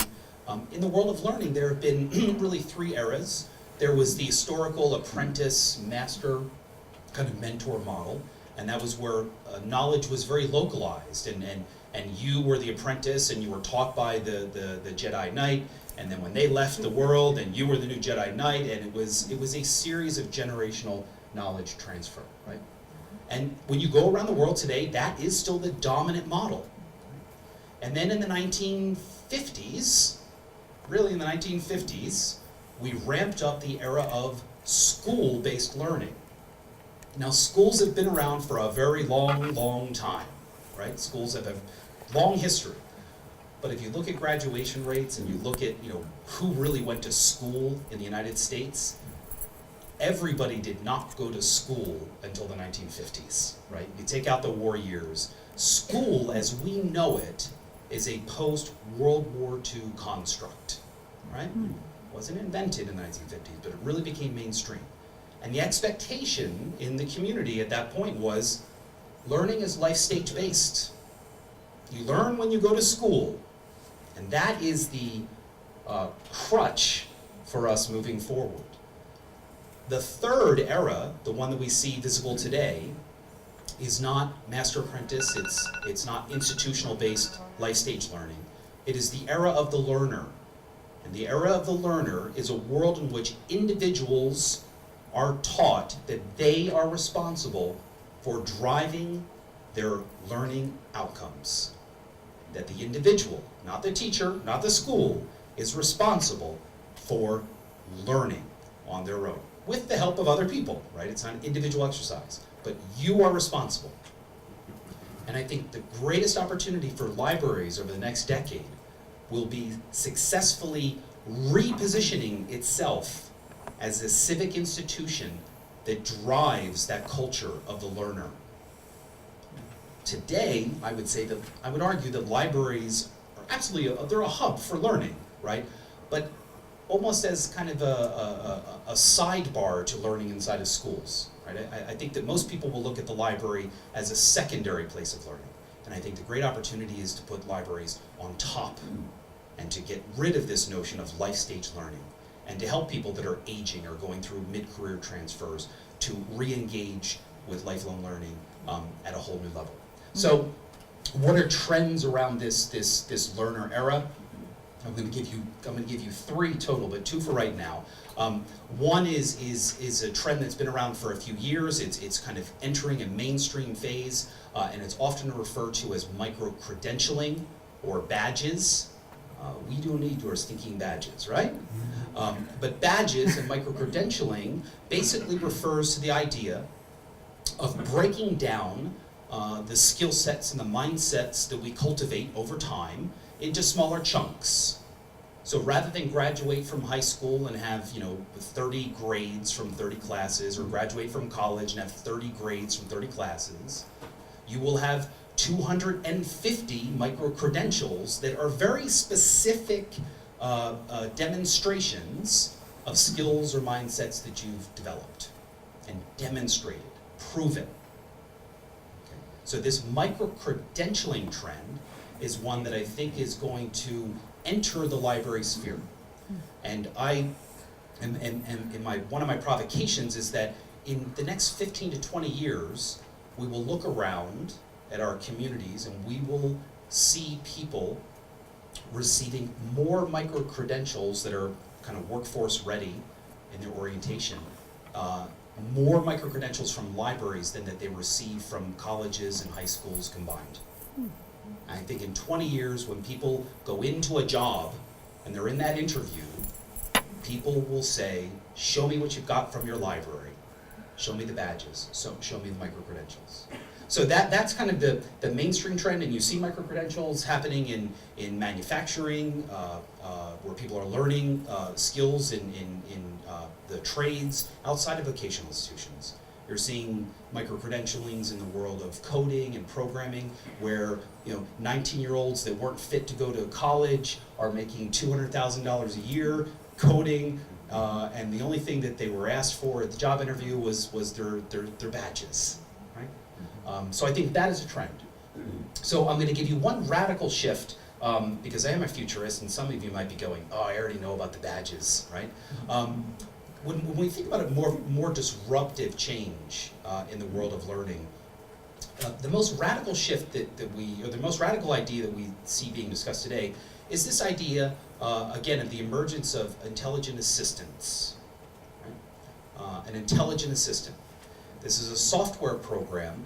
E: In the world of learning, there have been really 3 eras. There was the historical apprentice, master, kind of mentor model. And that was where knowledge was very localized, and you were the apprentice, and you were taught by the Jedi Knight, and then when they left the world, and you were the new Jedi Knight, and it was a series of generational knowledge transfer, right? And when you go around the world today, that is still the dominant model. And then in the 1950s, really in the 1950s, we ramped up the era of school-based learning. Now, schools have been around for a very long, long time, right? Schools have a long history. But if you look at graduation rates and you look at, who really went to school in the United States, everybody did not go to school until the 1950s, right? You take out the war years. School, as we know it, is a post-World War II construct, right? It wasn't invented in the 1950s, but it really became mainstream. And the expectation in the community at that point was learning is life stage based. You learn when you go to school, and that is the crutch for us moving forward. The third era, the one that we see visible today, is not master apprentice, it's not institutional based life stage learning. It is the era of the learner. And the era of the learner is a world in which individuals are taught that they are responsible for driving their learning outcomes. That the individual, not the teacher, not the school, is responsible for learning on their own, with the help of other people, right? It's not an individual exercise, but you are responsible. And I think the greatest opportunity for libraries over the next decade will be successfully repositioning itself as a civic institution that drives that culture of the learner. Today, I would argue that libraries are absolutely, they're a hub for learning, right? But almost as kind of a sidebar to learning inside of schools, right? I think that most people will look at the library as a secondary place of learning. And I think the great opportunity is to put libraries on top and to get rid of this notion of life stage learning and to help people that are aging or going through mid-career transfers to re-engage with lifelong learning at a whole new level. So what are trends around this learner era? I'm going to give you three total, but two for right now. One is a trend that's been around for a few years. It's kind of entering a mainstream phase, and it's often referred to as micro-credentialing or badges. We don't need your stinking badges, right? But badges and micro-credentialing basically refers to the idea of breaking down the skill sets and the mindsets that we cultivate over time into smaller chunks. So rather than graduate from high school and have 30 grades from 30 classes, or graduate from college and have 30 grades from 30 classes, you will have 250 micro-credentials that are very specific demonstrations of skills or mindsets that you've developed and demonstrated, proven. Okay. So this micro-credentialing trend is one that I think is going to enter the library sphere. And one of my provocations is that in the next 15 to 20 years, we will look around at our communities and we will see people receiving more micro-credentials that are kind of workforce ready in their orientation, more micro-credentials from libraries than that they receive from colleges and high schools combined. I think in 20 years, when people go into a job and they're in that interview, people will say, show me what you've got from your library. Show me the badges. Show me the micro-credentials. So that's kind of the mainstream trend, and you see micro-credentials happening in manufacturing, where people are learning skills in the trades outside of vocational institutions. You're seeing micro-credentialings in the world of coding and programming, where 19-year-olds that weren't fit to go to college are making $200,000 a year coding, and the only thing that they were asked for at the job interview was their badges, right? So I think that is a trend. So I'm going to give you one radical shift, because I am a futurist, and some of you might be going, oh, I already know about the badges, right? When we think about a more disruptive change in the world of learning, The most radical shift or the most radical idea that we see being discussed today is this idea, again, of the emergence of intelligent assistants. Right? An intelligent assistant. This is a software program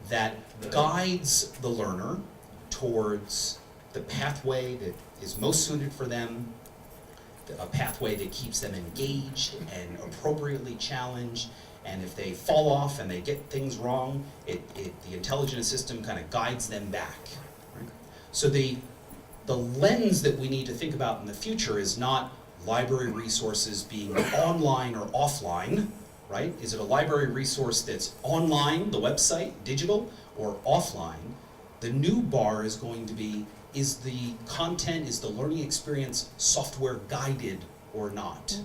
E: that guides the learner towards the pathway that is most suited for them, a pathway that keeps them engaged and appropriately challenged. And if they fall off and they get things wrong, the intelligent system kind of guides them back. Right? So the lens that we need to think about in the future is not library resources being online or offline, right? Is it a library resource that's online, the website, digital, or offline? The new bar is going to be, is the content, is the learning experience software guided or not?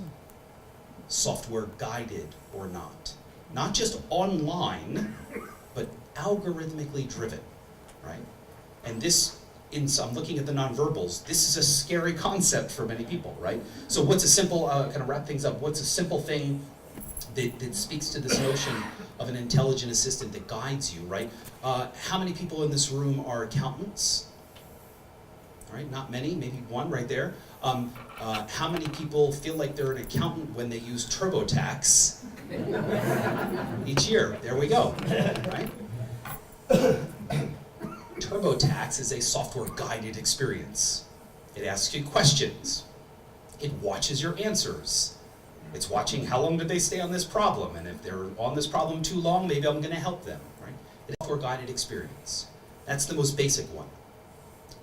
E: Software guided or not. Not just online, but algorithmically driven, right? And this, I'm looking at the nonverbals, this is a scary concept for many people, right? So what's a simple, kind of wrap things up, what's a simple thing that speaks to this notion of an intelligent assistant that guides you, right? How many people in this room are accountants? All right, not many, maybe one right there. How many people feel like they're an accountant when they use TurboTax each year? There we go, right? TurboTax is a software-guided experience. It asks you questions. It watches your answers. It's watching how long did they stay on this problem, and if they're on this problem too long, maybe I'm going to help them, right? It's a software-guided experience. That's the most basic one.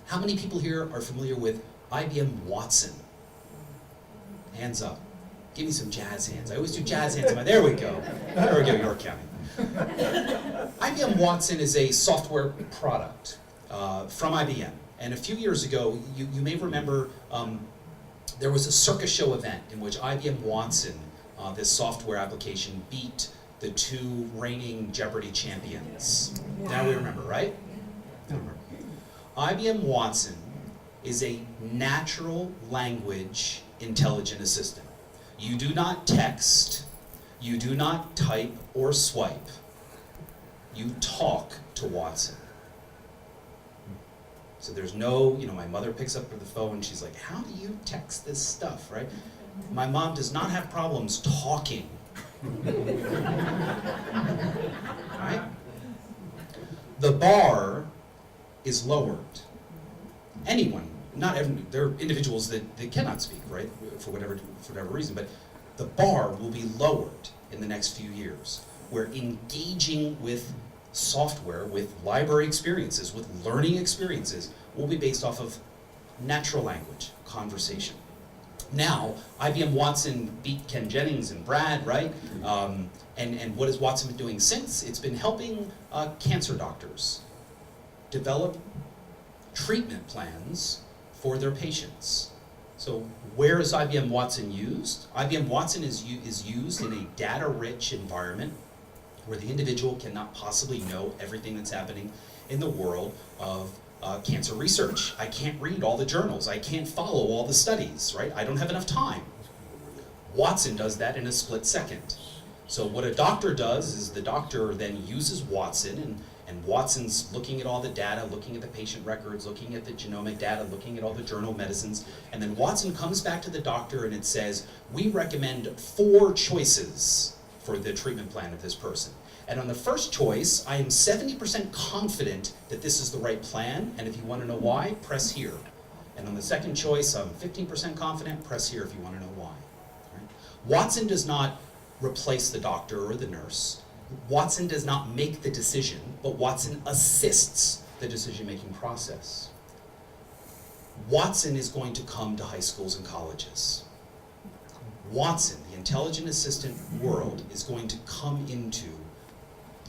E: How many people here are familiar with IBM Watson? Hands up. Give me some jazz hands. I always do jazz hands. There we go. There we go, York County. IBM Watson is a software product from IBM. And a few years ago, you may remember there was a circus show event in which IBM Watson, this software application, beat the two reigning Jeopardy champions. Now we remember, right? Now we remember. IBM Watson is a natural language intelligent assistant. You do not text, you do not type or swipe. You talk to Watson. So there's no, my mother picks up the phone and she's like, how do you text this stuff, right? My mom does not have problems talking. Right? The bar is lowered. Anyone, not everyone, there are individuals that cannot speak, right, for whatever reason, but the bar will be lowered in the next few years. We're engaging with software, with library experiences, with learning experiences, will be based off of natural language, conversation. Now, IBM Watson beat Ken Jennings and Brad, right? And what has Watson been doing since? It's been helping cancer doctors develop treatment plans for their patients. So where is IBM Watson used? IBM Watson is used in a data-rich environment where the individual cannot possibly know everything that's happening in the world of cancer research. I can't read all the journals. I can't follow all the studies, right? I don't have enough time. Watson does that in a split second. So what a doctor does is the doctor then uses Watson, and Watson's looking at all the data, looking at the patient records, looking at the genomic data, looking at all the journal medicines, and then Watson comes back to the doctor and it says, we recommend 4 choices for the treatment plan of this person. And on the first choice, I am 70% confident that this is the right plan, and if you want to know why, press here. And on the second choice, I'm 15% confident, press here if you want to know why. Right? Watson does not replace the doctor or the nurse. Watson does not make the decision, but Watson assists the decision-making process. Watson is going to come to high schools and colleges. Watson, the intelligent assistant world, is going to come into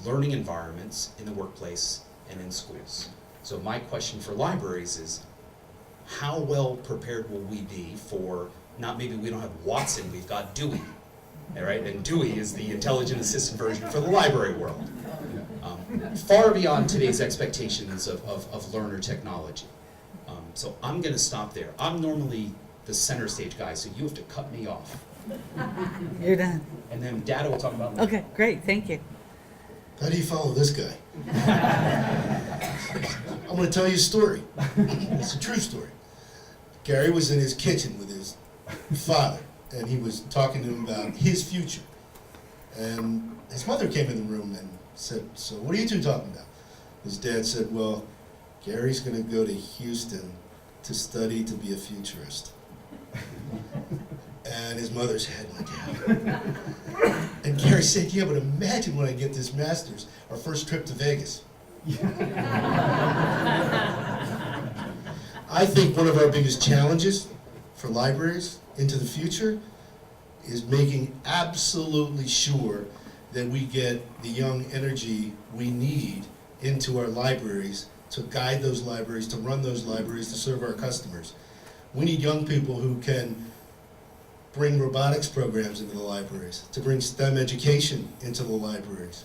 E: learning environments in the workplace and in schools. So my question for libraries is, how well prepared will we be for, not maybe we don't have Watson, we've got Dewey, all right? And Dewey is the intelligent assistant version for the library world. Far beyond today's expectations of learner technology. So I'm gonna stop there. I'm normally the center stage guy, so you have to cut me off.
A: You're done.
E: And then Dada will talk about.
A: Okay, great, thank you.
F: How do you follow this guy? I'm going to tell you a story. It's a true story. Gary was in his kitchen with his father, and he was talking to him about his future. And his mother came in the room and said, "So what are you two talking about?" His dad said, "Well, Gary's going to go to Houston to study to be a futurist." And his mother's head went down. And Gary said, "Yeah, but imagine when I get this master's, our first trip to Vegas." I think one of our biggest challenges for libraries into the future is making absolutely sure that we get the young energy we need into our libraries to guide those libraries, to run those libraries, to serve our customers. We need young people who can bring robotics programs into the libraries, to bring STEM education into the libraries,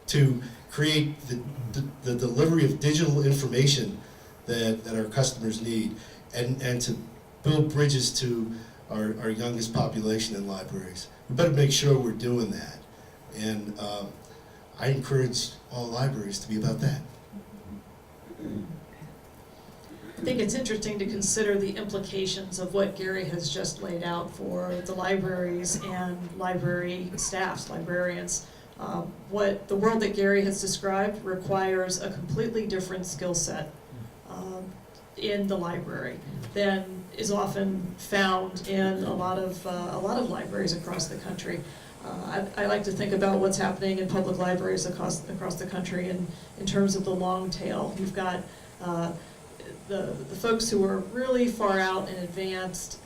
F: to create the delivery of digital information that our customers need, and to build bridges to our youngest population in libraries. We better make sure we're doing that. And I encourage all libraries to be about that.
G: I think it's interesting to consider the implications of what Gary has just laid out for the libraries and library staffs, librarians. What the world that Gary has described requires a completely different skill set in the library than is often found in a lot of libraries across the country. I like to think about what's happening in public libraries across the country in terms of the long tail. You've got the folks who are really far out and advanced,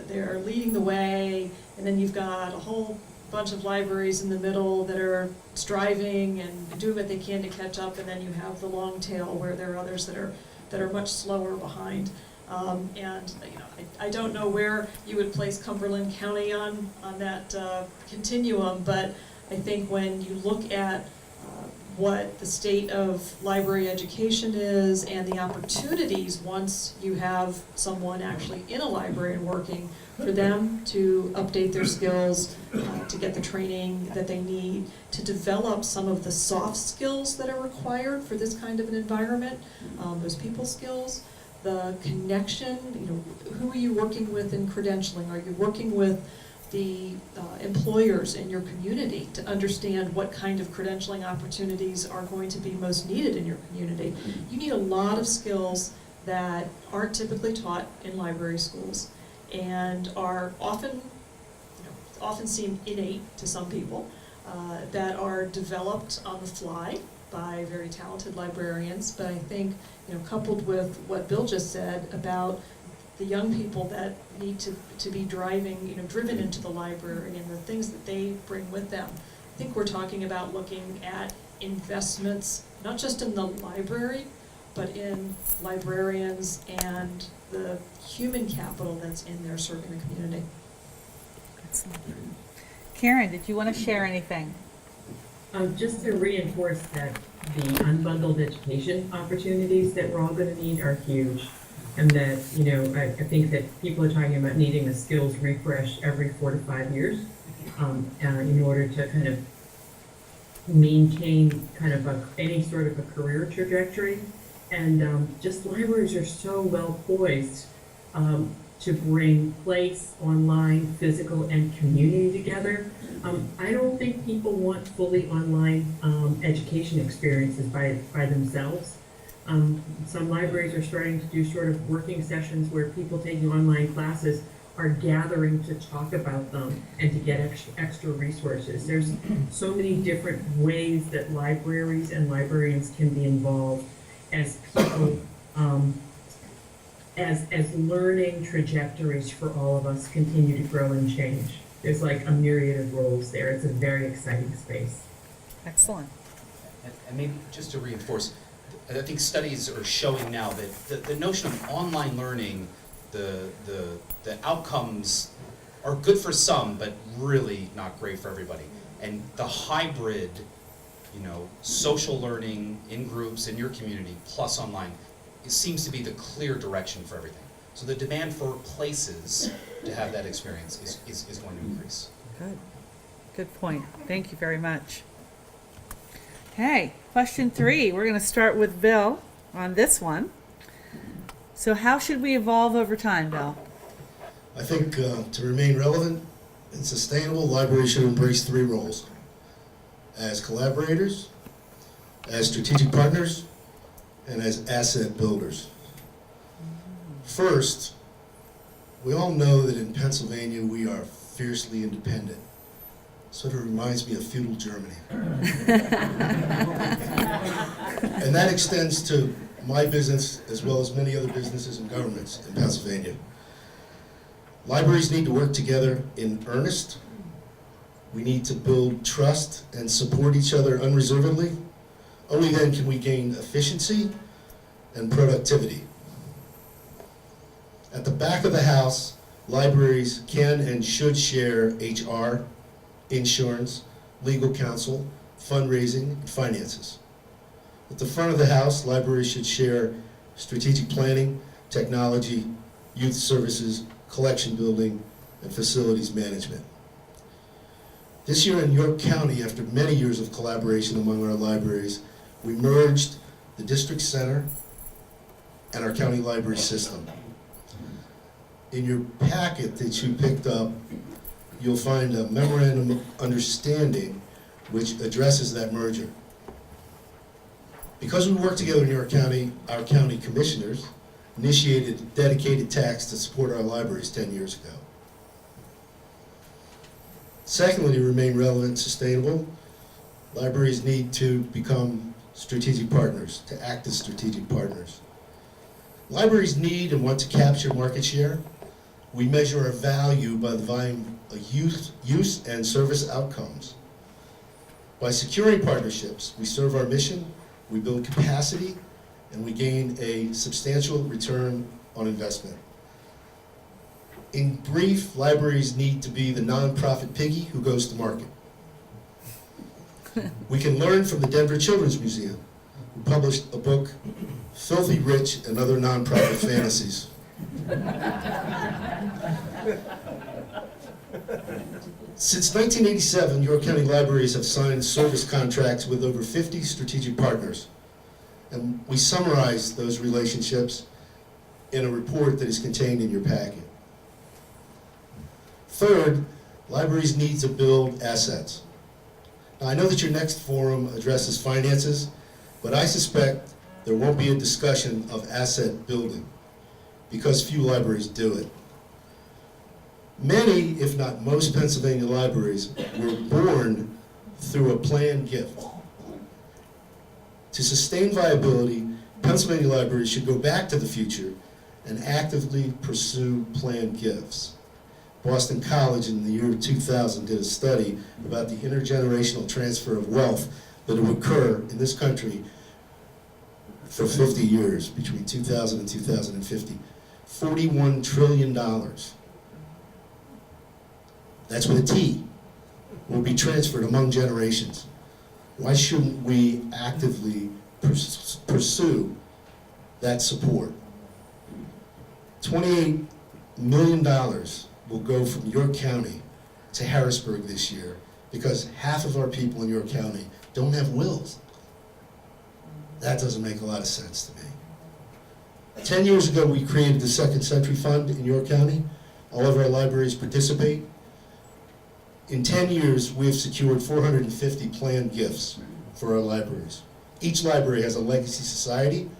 G: they're leading the way, and then you've got a whole bunch of libraries in the middle that are striving and doing what they can to catch up, and then you have the long tail where there are others that are much slower behind. And I don't know where you would place Cumberland County on that continuum, but I think when you look at what the state of library education is and the opportunities once you have someone actually in a library and working, for them to update their skills, to get the training that they need, to develop some of the soft skills that are required for this kind of an environment, those people skills, the connection, who are you working with in credentialing? Are you working with the employers in your community to understand what kind of credentialing opportunities are going to be most needed in your community? You need a lot of skills that aren't typically taught in library schools and are often seem innate to some people, that are developed on the fly by very talented librarians. But I think, coupled with what Bill just said about the young people that need to be driven into the library and the things that they bring with them, I think we're talking about looking at investments, not just in the library, but in librarians and the human capital that's in there serving the community.
A: Karen, did you want to share anything?
D: Just to reinforce that the unbundled education opportunities that we're all going to need are huge. And that, I think that people are talking about needing a skills refresh every 4 to 5 years in order to kind of maintain kind of any sort of a career trajectory. And just libraries are so well poised to bring place, online, physical, and community together. I don't think people want fully online education experiences by themselves. Some libraries are starting to do sort of working sessions where people taking online classes are gathering to talk about them and to get extra resources. There's so many different ways that libraries and librarians can be involved as people, as learning trajectories for all of us continue to grow and change. There's like a myriad of roles there. It's a very exciting space.
A: Excellent.
E: And maybe just to reinforce, I think studies are showing now that the notion of online learning, the outcomes are good for some, but really not great for everybody. And the hybrid, social learning in groups in your community plus online, it seems to be the clear direction for everything. So the demand for places to have that experience is going to increase.
A: Good. Good point. Thank you very much. Okay, question 3. We're going to start with Bill on this one. So how should we evolve over time, Bill?
F: I think to remain relevant and sustainable, libraries should embrace 3 roles: as collaborators, as strategic partners, and as asset builders. First, we all know that in Pennsylvania we are fiercely independent. Sort of reminds me of feudal Germany. And that extends to my business as well as many other businesses and governments in Pennsylvania. Libraries need to work together in earnest. We need to build trust and support each other unreservedly. Only then can we gain efficiency and productivity. At the back of the house, libraries can and should share HR, insurance, legal counsel, fundraising, and finances. At the front of the house, libraries should share strategic planning, technology, youth services, collection building, and facilities management. This year in York County, after many years of collaboration among our libraries, we merged the district center and our county library system. In your packet that you picked up, you'll find a memorandum of understanding which addresses that merger. Because we work together in York County, our county commissioners initiated a dedicated tax to support our libraries 10 years ago. Secondly, to remain relevant and sustainable, libraries need to become strategic partners, to act as strategic partners. Libraries need and want to capture market share. We measure our value by the volume of use and service outcomes. By securing partnerships, we serve our mission, we build capacity, and we gain a substantial return on investment. In brief, libraries need to be the nonprofit piggy who goes to market. We can learn from the Denver Children's Museum, who published a book, Filthy Rich and Other Nonprofit Fantasies. Since 1987, York County Libraries have signed service contracts with over 50 strategic partners. And we summarize those relationships in a report that is contained in your packet. Third, libraries need to build assets. Now, I know that your next forum addresses finances, but I suspect there won't be a discussion of asset building because few libraries do it. Many, if not most, Pennsylvania libraries were born through a planned gift. To sustain viability, Pennsylvania libraries should go back to the future and actively pursue planned gifts. Boston College in the year 2000 did a study about the intergenerational transfer of wealth that would occur in this country for 50 years, between 2000 and 2050. $41 trillion. That's with a T, will be transferred among generations. Why shouldn't we actively pursue that support? $28 million will go from York County to Harrisburg this year because half of our people in York County don't have wills. That doesn't make a lot of sense to me. 10 years ago, we created the Second Century Fund in York County. All of our libraries participate. In 10 years, we have secured 450 planned gifts for our libraries. Each library has a legacy society.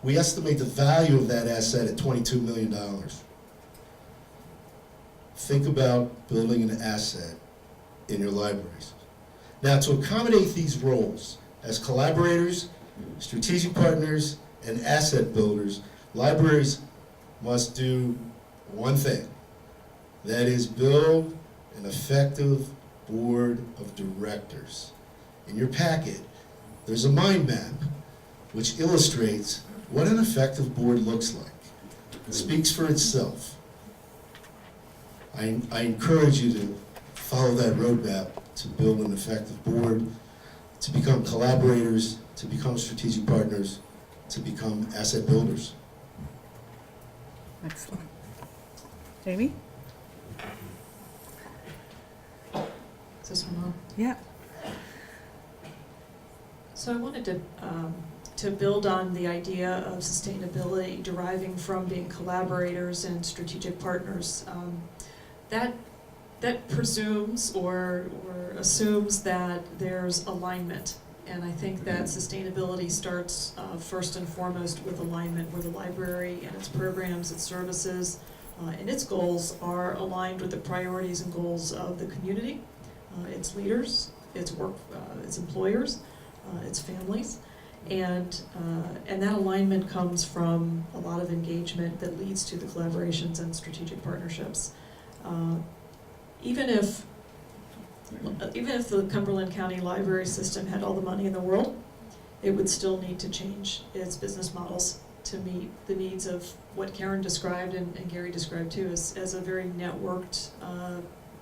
F: We estimate the value of that asset at $22 million. Think about building an asset in your libraries. Now, to accommodate these roles as collaborators, strategic partners, and asset builders, libraries must do one thing. That is, build an effective board of directors. In your packet, there's a mind map which illustrates what an effective board looks like. It speaks for itself. I encourage you to follow that roadmap to build an effective board, to become collaborators, to become strategic partners, to become asset builders.
A: Excellent. Jamie?
G: Is this one on?
A: Yeah.
G: So I wanted to build on the idea of sustainability deriving from being collaborators and strategic partners. That presumes or assumes that there's alignment. And I think that sustainability starts first and foremost with alignment, where the library and its programs, its services, and its goals are aligned with the priorities and goals of the community, its leaders, its employers, its families. And that alignment comes from a lot of engagement that leads to the collaborations and strategic partnerships. Even if the Cumberland County library system had all the money in the world, it would still need to change its business models to meet the needs of what Karen described and Gary described too, as a very networked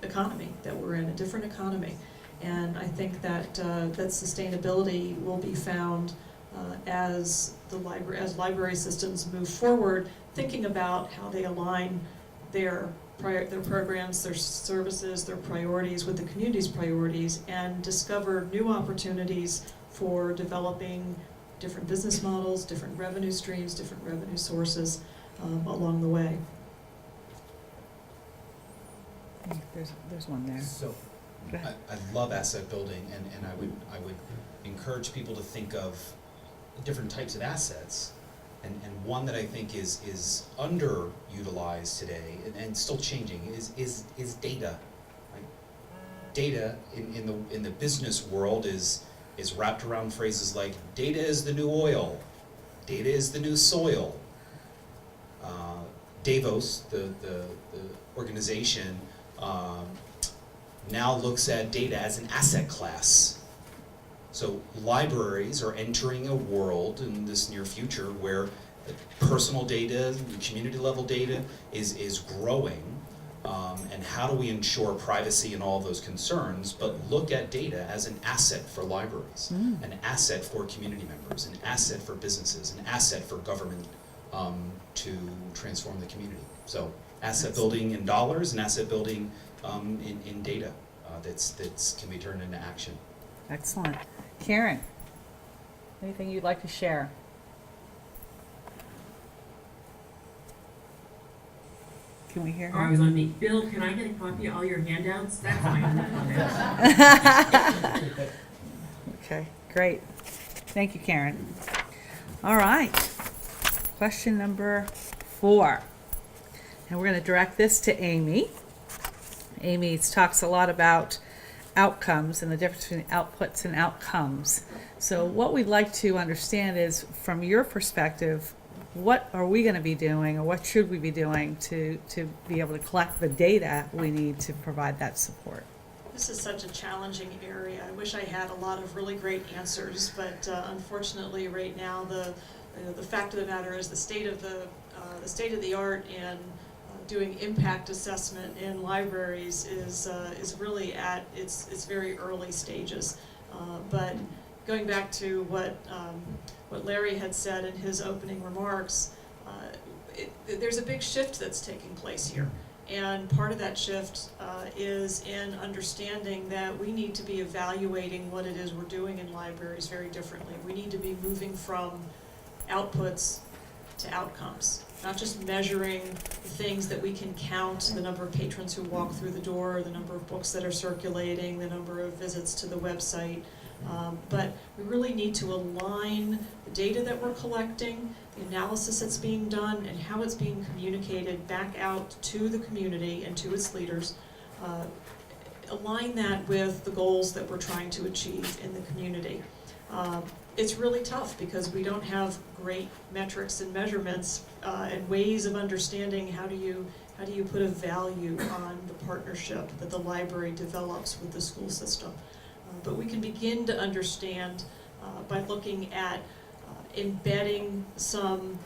G: economy that we're in, a different economy. And I think that that sustainability will be found as library systems move forward, thinking about how they align their programs, their services, their priorities with the community's priorities, and discover new opportunities for developing different business models, different revenue streams, different revenue sources along the way.
A: There's one there.
E: So,
A: Go ahead.
E: I love asset building, and I would encourage people to think of different types of assets, and one that I think is underutilized today and still changing is data. Right? Data in the business world is wrapped around phrases like data is the new oil, data is the new soil. Davos, the organization, now looks at data as an asset class. So libraries are entering a world in this near future where personal data, community level data is growing, and how do we ensure privacy and all those concerns, but look at data as an asset for libraries, an asset for community members, an asset for businesses, an asset for government to transform the community. So asset building in dollars and asset building in data that's can be turned into action.
A: Excellent. Karen, anything you'd like to share? Can we hear
D: Oh, I
A: her?
D: was on mute. Bill, can I get a copy of all your handouts? That's fine.
A: Okay, great. Thank you, Karen. All right. Question number 4. And we're going to direct this to Amy. Amy talks a lot about outcomes and the difference between outputs and outcomes. So what we'd like to understand is, from your perspective, what are we going to be doing, or what should we be doing to be able to collect the data we need to provide that support?
G: This is such a challenging area. I wish I had a lot of really great answers, but unfortunately, right now, the fact of the matter is the state of the art in doing impact assessment in libraries is really at its very early stages. But going back to what Larry had said in his opening remarks, there's a big shift that's taking place here. And part of that shift is in understanding that we need to be evaluating what it is we're doing in libraries very differently. We need to be moving from outputs to outcomes, not just measuring the things that we can count, the number of patrons who walk through the door, the number of books that are circulating, the number of visits to the website, but we really need to align the data that we're collecting, the analysis that's being done, and how it's being communicated back out to the community and to its leaders. Align that with the goals that we're trying to achieve in the community. It's really tough because we don't have great metrics and measurements and ways of understanding how do you put a value on the partnership that the library develops with the school system. But we can begin to understand by looking at embedding some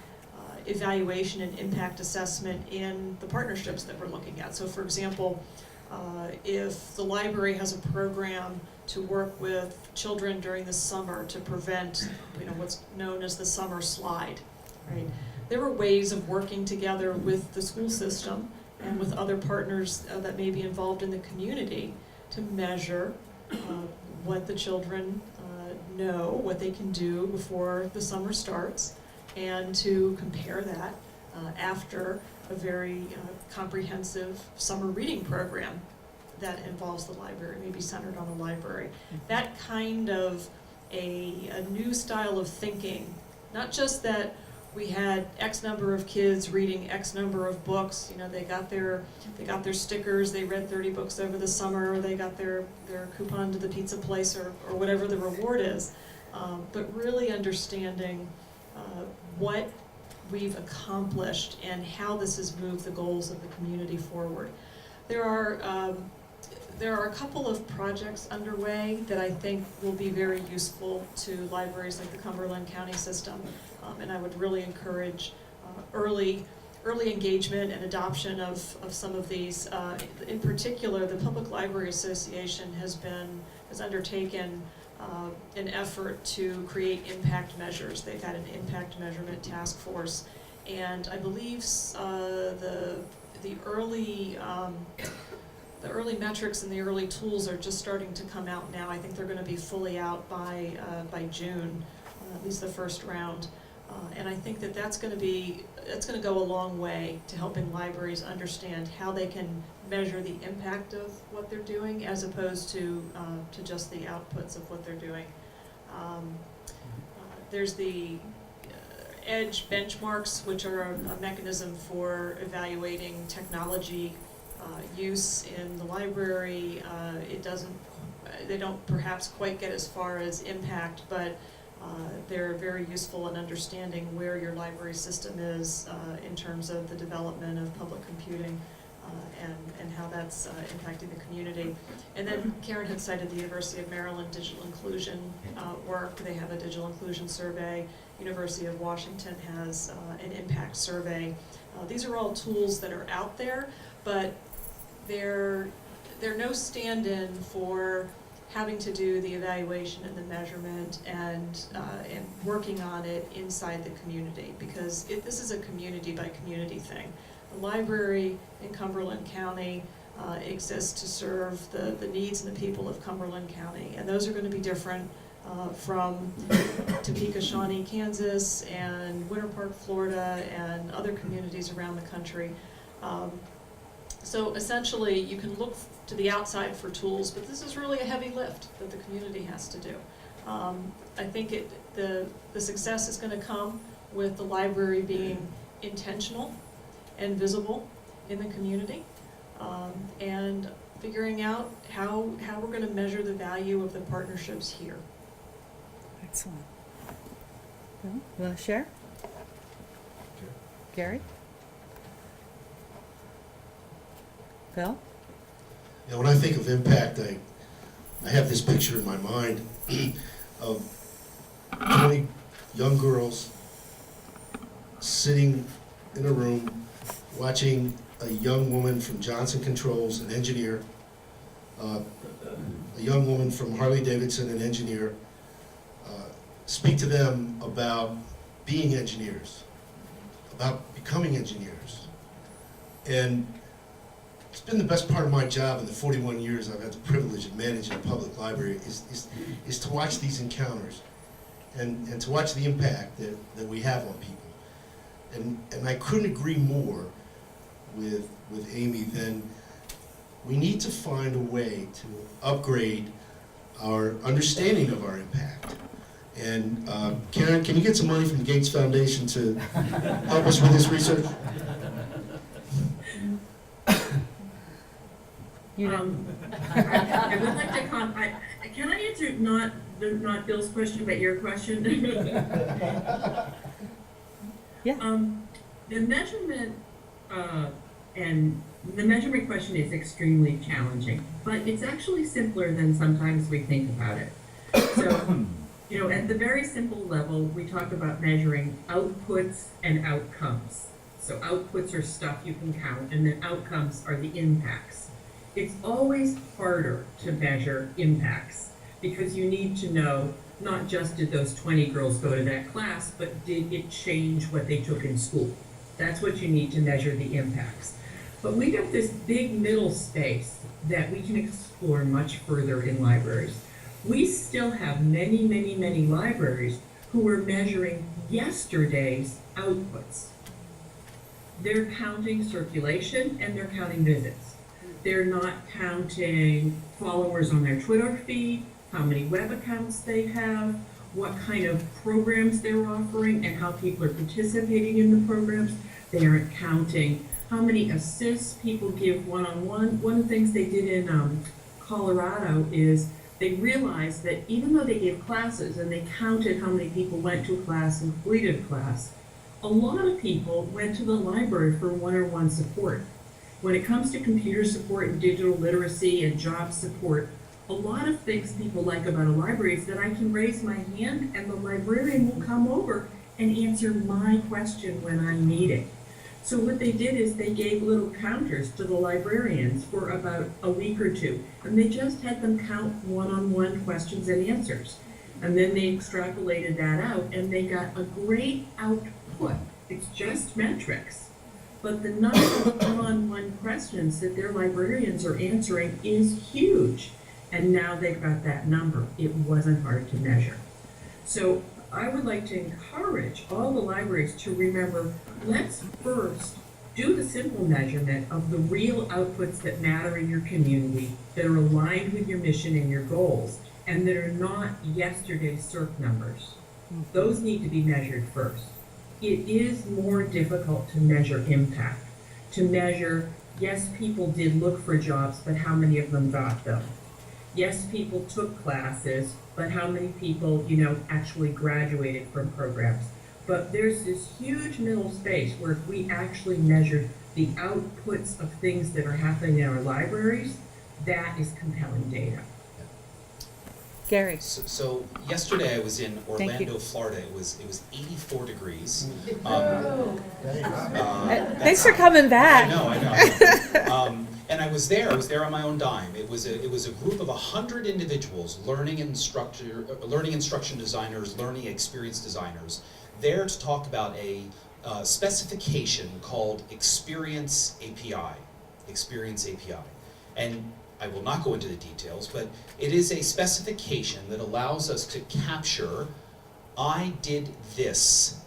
G: evaluation and impact assessment in the partnerships that we're looking at. So for example, if the library has a program to work with children during the summer to prevent, what's known as the summer slide, right? There are ways of working together with the school system and with other partners that may be involved in the community to measure what the children know what they can do before the summer starts, and to compare that after a very comprehensive summer reading program that involves the library, maybe centered on the library. That kind of a new style of thinking, not just that we had X number of kids reading X number of books, you know, they got their stickers, they read 30 books over the summer, they got their coupon to the pizza place or whatever the reward is, but really understanding what we've accomplished and how this has moved the goals of the community forward. There are a couple of projects underway that I think will be very useful to libraries like the Cumberland County system, and I would really encourage early engagement and adoption of some of these. In particular, the Public Library Association has undertaken an effort to create impact measures. They've had an impact measurement task force, and I believe the early metrics and the early tools are just starting to come out now. I think they're going to be fully out by June, at least the first round. And I think that's going to go a long way to helping libraries understand how they can measure the impact of what they're doing, as opposed to just the outputs of what they're doing. There's the EDGE benchmarks, which are a mechanism for evaluating technology use in the library. They don't perhaps quite get as far as impact, but they're very useful in understanding where your library system is in terms of the development of public computing and how that's impacting the community. And then Karen had cited the University of Maryland digital inclusion work. They have a digital inclusion survey. University of Washington has an impact survey. These are all tools that are out there, but they're no stand-in for having to do the evaluation and the measurement and working on it inside the community, because this is a community by community thing. The library in Cumberland County exists to serve the needs and the people of Cumberland County, and those are going to be different from Topeka, Shawnee, Kansas, and Winter Park, Florida, and other communities around the country. So essentially, you can look to the outside for tools, but this is really a heavy lift that the community has to do. I think the success is going to come with the library being intentional and visible in the community, and figuring out how we're going to measure the value of the partnerships here.
A: Excellent. Bill, you want to share? Gary? Phil?
F: You know, when I think of impact, I have this picture in my mind of 20 young girls sitting in a room watching a young woman from Johnson Controls, an engineer, a young woman from Harley Davidson, an engineer, speak to them about being engineers, about becoming engineers. And it's been the best part of my job in the 41 years I've had the privilege of managing a public library is to watch these encounters and to watch the impact that we have on people. And I couldn't agree more with Amy than we need to find a way to upgrade our understanding of our impact. And Karen, can you get some money from the Gates Foundation to help us with this research?
D: I would like to can I answer not Bill's question, but your question?
A: Yeah.
D: The measurement and the measurement question is extremely challenging, but it's actually simpler than sometimes we think about it. So, you know, at the very simple level, we talk about measuring outputs and outcomes. So outputs are stuff you can count, and then outcomes are the impacts. It's always harder to measure impacts because you need to know not just did those 20 girls go to that class, but did it change what they took in school? That's what you need to measure the impacts. But we have this big middle space that we can explore much further in libraries. We still have many, many, many libraries who are measuring yesterday's outputs. They're counting circulation and they're counting visits. They're not counting followers on their Twitter feed, how many web accounts they have, what kind of programs they're offering, and how people are participating in the programs. They aren't counting how many assists people give one-on-one. One of the things they did in Colorado is they realized that even though they gave classes and they counted how many people went to a class and completed a class, a lot of people went to the library for one-on-one support. When it comes to computer support and digital literacy and job support, a lot of things people like about a library is that I can raise my hand and the librarian will come over and answer my question when I need it. So what they did is they gave little counters to the librarians for about a week or two, and they just had them count one-on-one questions and answers. And then they extrapolated that out, and they got a great output. It's just metrics. But the number of one-on-one questions that their librarians are answering is huge. And now they've got that number. It wasn't hard to measure. So I would like to encourage all the libraries to remember, let's first do the simple measurement of the real outputs that matter in your community, that are aligned with your mission and your goals, and that are not yesterday's circ numbers. Those need to be measured first. It is more difficult to measure impact, to measure, yes, people did look for jobs, but how many of them got them? Yes, people took classes, but how many people, actually graduated from programs? But there's this huge middle space where if we actually measured the outputs of things that are happening in our libraries, that is compelling data.
A: Gary.
E: So yesterday I was in Orlando, Florida. It was 84 degrees.
A: Thanks for coming back.
E: I know. And I was there on my own dime. It was a group of 100 individuals, learning instruction designers, learning experience designers, there to talk about a specification called Experience API. Experience API. And I will not go into the details, but it is a specification that allows us to capture, I did this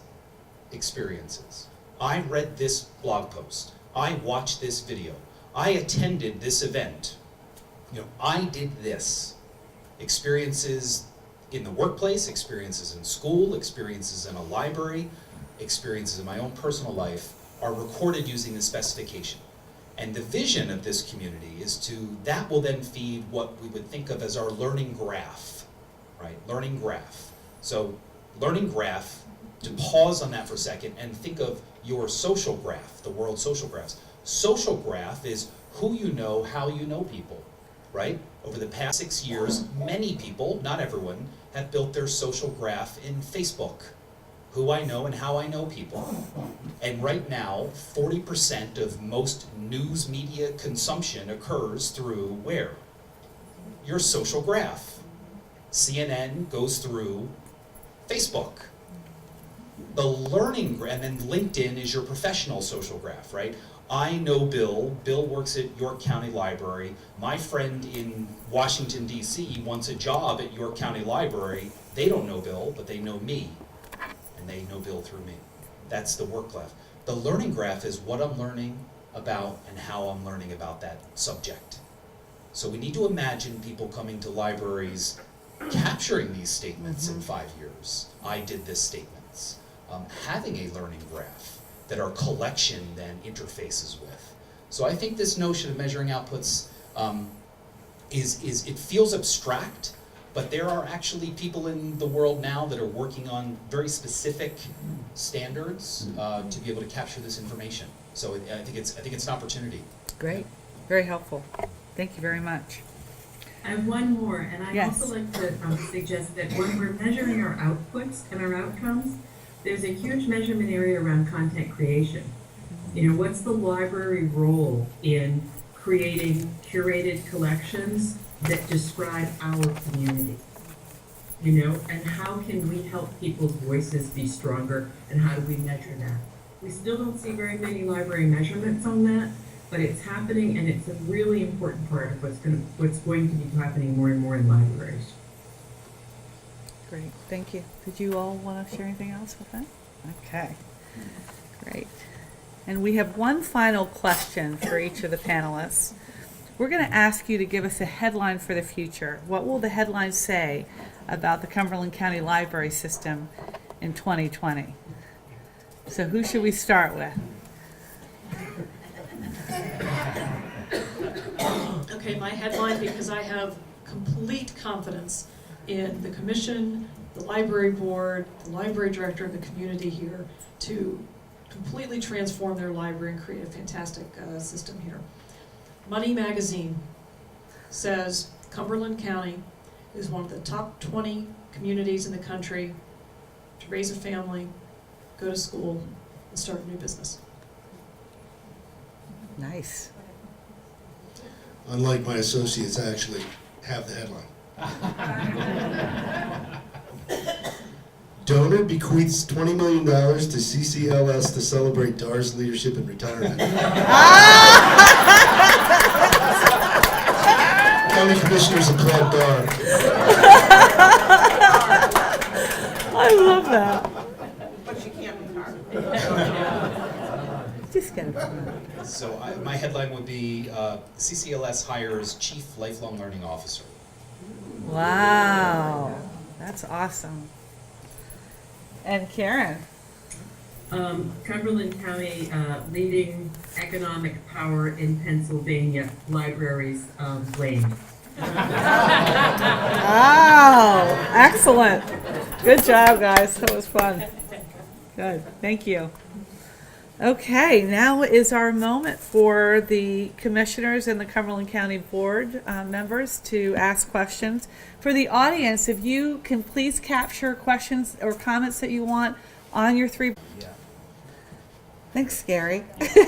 E: experiences. I read this blog post. I watched this video. I attended this event. I did this. Experiences in the workplace, experiences in school, experiences in a library, experiences in my own personal life are recorded using this specification. And the vision of this community is that will then feed what we would think of as our learning graph, right? Learning graph. So learning graph, to pause on that for a second and think of your social graph, the world social graphs. Social graph is who you know, how you know people, right? Over the past 6 years, many people, not everyone, have built their social graph in Facebook. Who I know and how I know people. And right now, 40% of most news media consumption occurs through where? Your social graph. CNN goes through Facebook. The learning graph, and then LinkedIn is your professional social graph, right? I know Bill. Bill works at York County Library. My friend in Washington, D.C. wants a job at York County Library. They don't know Bill, but they know me. And they know Bill through me. That's the work graph. The learning graph is what I'm learning about and how I'm learning about that subject. So we need to imagine people coming to libraries capturing these statements in 5 years. I did this statements. Having a learning graph that our collection then interfaces with. So I think this notion of measuring outputs it feels abstract, but there are actually people in the world now that are working on very specific standards to be able to capture this information. So I think it's an opportunity.
A: Great, very helpful. Thank you very much.
D: I have one more, and I'd
A: Yes.
D: also like to suggest that when we're measuring our outputs and our outcomes, there's a huge measurement area around content creation. What's the library role in creating curated collections that describe our community? And how can we help people's voices be stronger, and how do we measure that? We still don't see very many library measurements on that, but it's happening, and it's a really important part of what's going to be happening more and more in libraries.
A: Great, thank you. Did you all want to share anything else with that? Okay, great. And we have one final question for each of the panelists. We're going to ask you to give us a headline for the future. What will the headline say about the Cumberland County Library System in 2020? So who should we start with?
G: Okay, my headline, because I have complete confidence in the commission, the library board, the library director, and the community here to completely transform their library and create a fantastic system here. Money Magazine says Cumberland County is one of the top 20 communities in the country to raise a family, go to school, and start a new business.
A: Nice.
F: Unlike my associates, I actually have the headline. Donor bequeaths $20 million to CCLS to celebrate Dar's leadership in retirement. County Commissioners applaud Dar.
A: I love that. Just get it.
E: So my headline would be CCLS hires Chief Lifelong Learning Officer.
A: Wow, that's awesome. And Karen?
D: Cumberland County, leading economic power in Pennsylvania, libraries, blamed.
A: Wow, excellent. Good job, guys. That was fun. Good, thank you. Okay, now is our moment for the commissioners and the Cumberland County Board members to ask questions. For the audience, if you can please capture questions or comments that you want on your three.
E: Yeah.
H: Thanks, Gary.
I: Okay,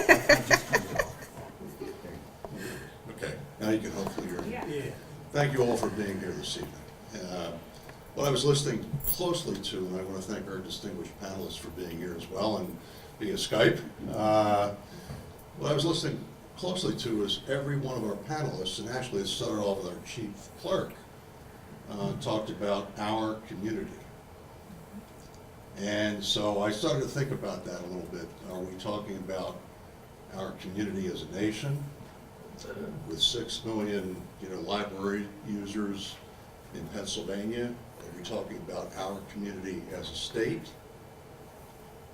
I: now you can hopefully hear me. Thank you all for being here this evening. What I was listening closely to, and I want to thank our distinguished panelists for being here as well and via Skype. What I was listening closely to is every one of our panelists, and actually it started off with our chief clerk, talked about our community. And so I started to think about that a little bit. Are we talking about our community as a nation with 6 million, library users in Pennsylvania? Are we talking about our community as a state?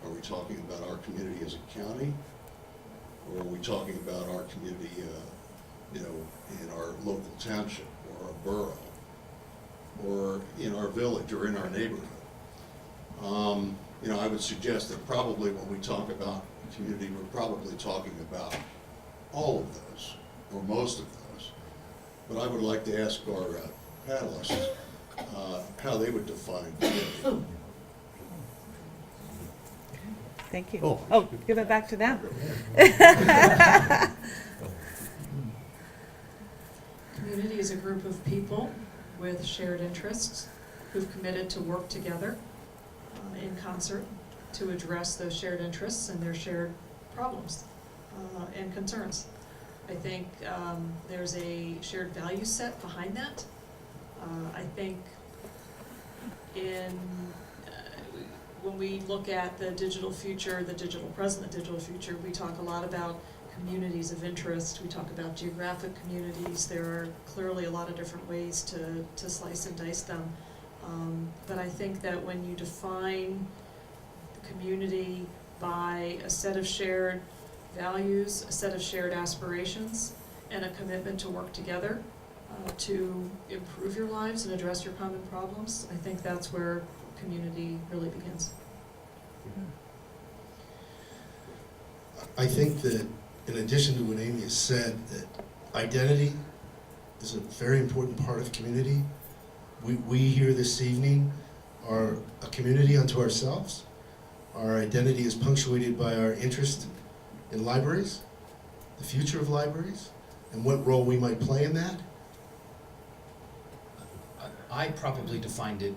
I: Are we talking about our community as a county? Or are we talking about our community, in our local township or our borough or in our village or in our neighborhood? I would suggest that probably when we talk about community, we're probably talking about all of those, or most of those. But I would like to ask our panelists how they would define community.
A: Thank you.
C: Oh.
A: Oh, give it back to them.
G: Community is a group of people with shared interests who've committed to work together in concert to address those shared interests and their shared problems and concerns. I think there's a shared value set behind that. I think when we look at the digital future, the digital present, the digital future, we talk a lot about communities of interest. We talk about geographic communities. There are clearly a lot of different ways to slice and dice them. But I think that when you define the community by a set of shared values, a set of shared aspirations, and a commitment to work together to improve your lives and address your common problems, I think that's where community really begins.
F: I think that in addition to what Amy has said, that identity is a very important part of community. We here this evening are a community unto ourselves. Our identity is punctuated by our interest in libraries, the future of libraries, and what role we might play in that.
E: I probably defined it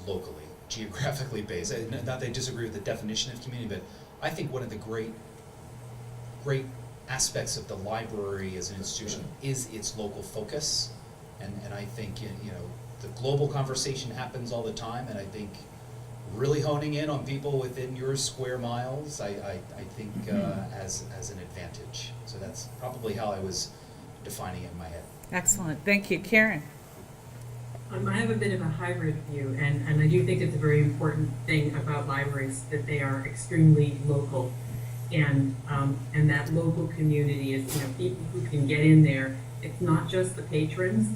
E: locally, geographically based. Not that I disagree with the definition of community, but I think one of the great aspects of the library as an institution is its local focus, and I think the global conversation happens all the time, and I think really honing in on people within your square miles, I think as an advantage. So that's probably how I was defining it in my head.
A: Excellent. Thank you. Karen?
D: I have a bit of a hybrid view, and I do think it's a very important thing about libraries that they are extremely local, and that local community is, people who can get in there. It's not just the patrons;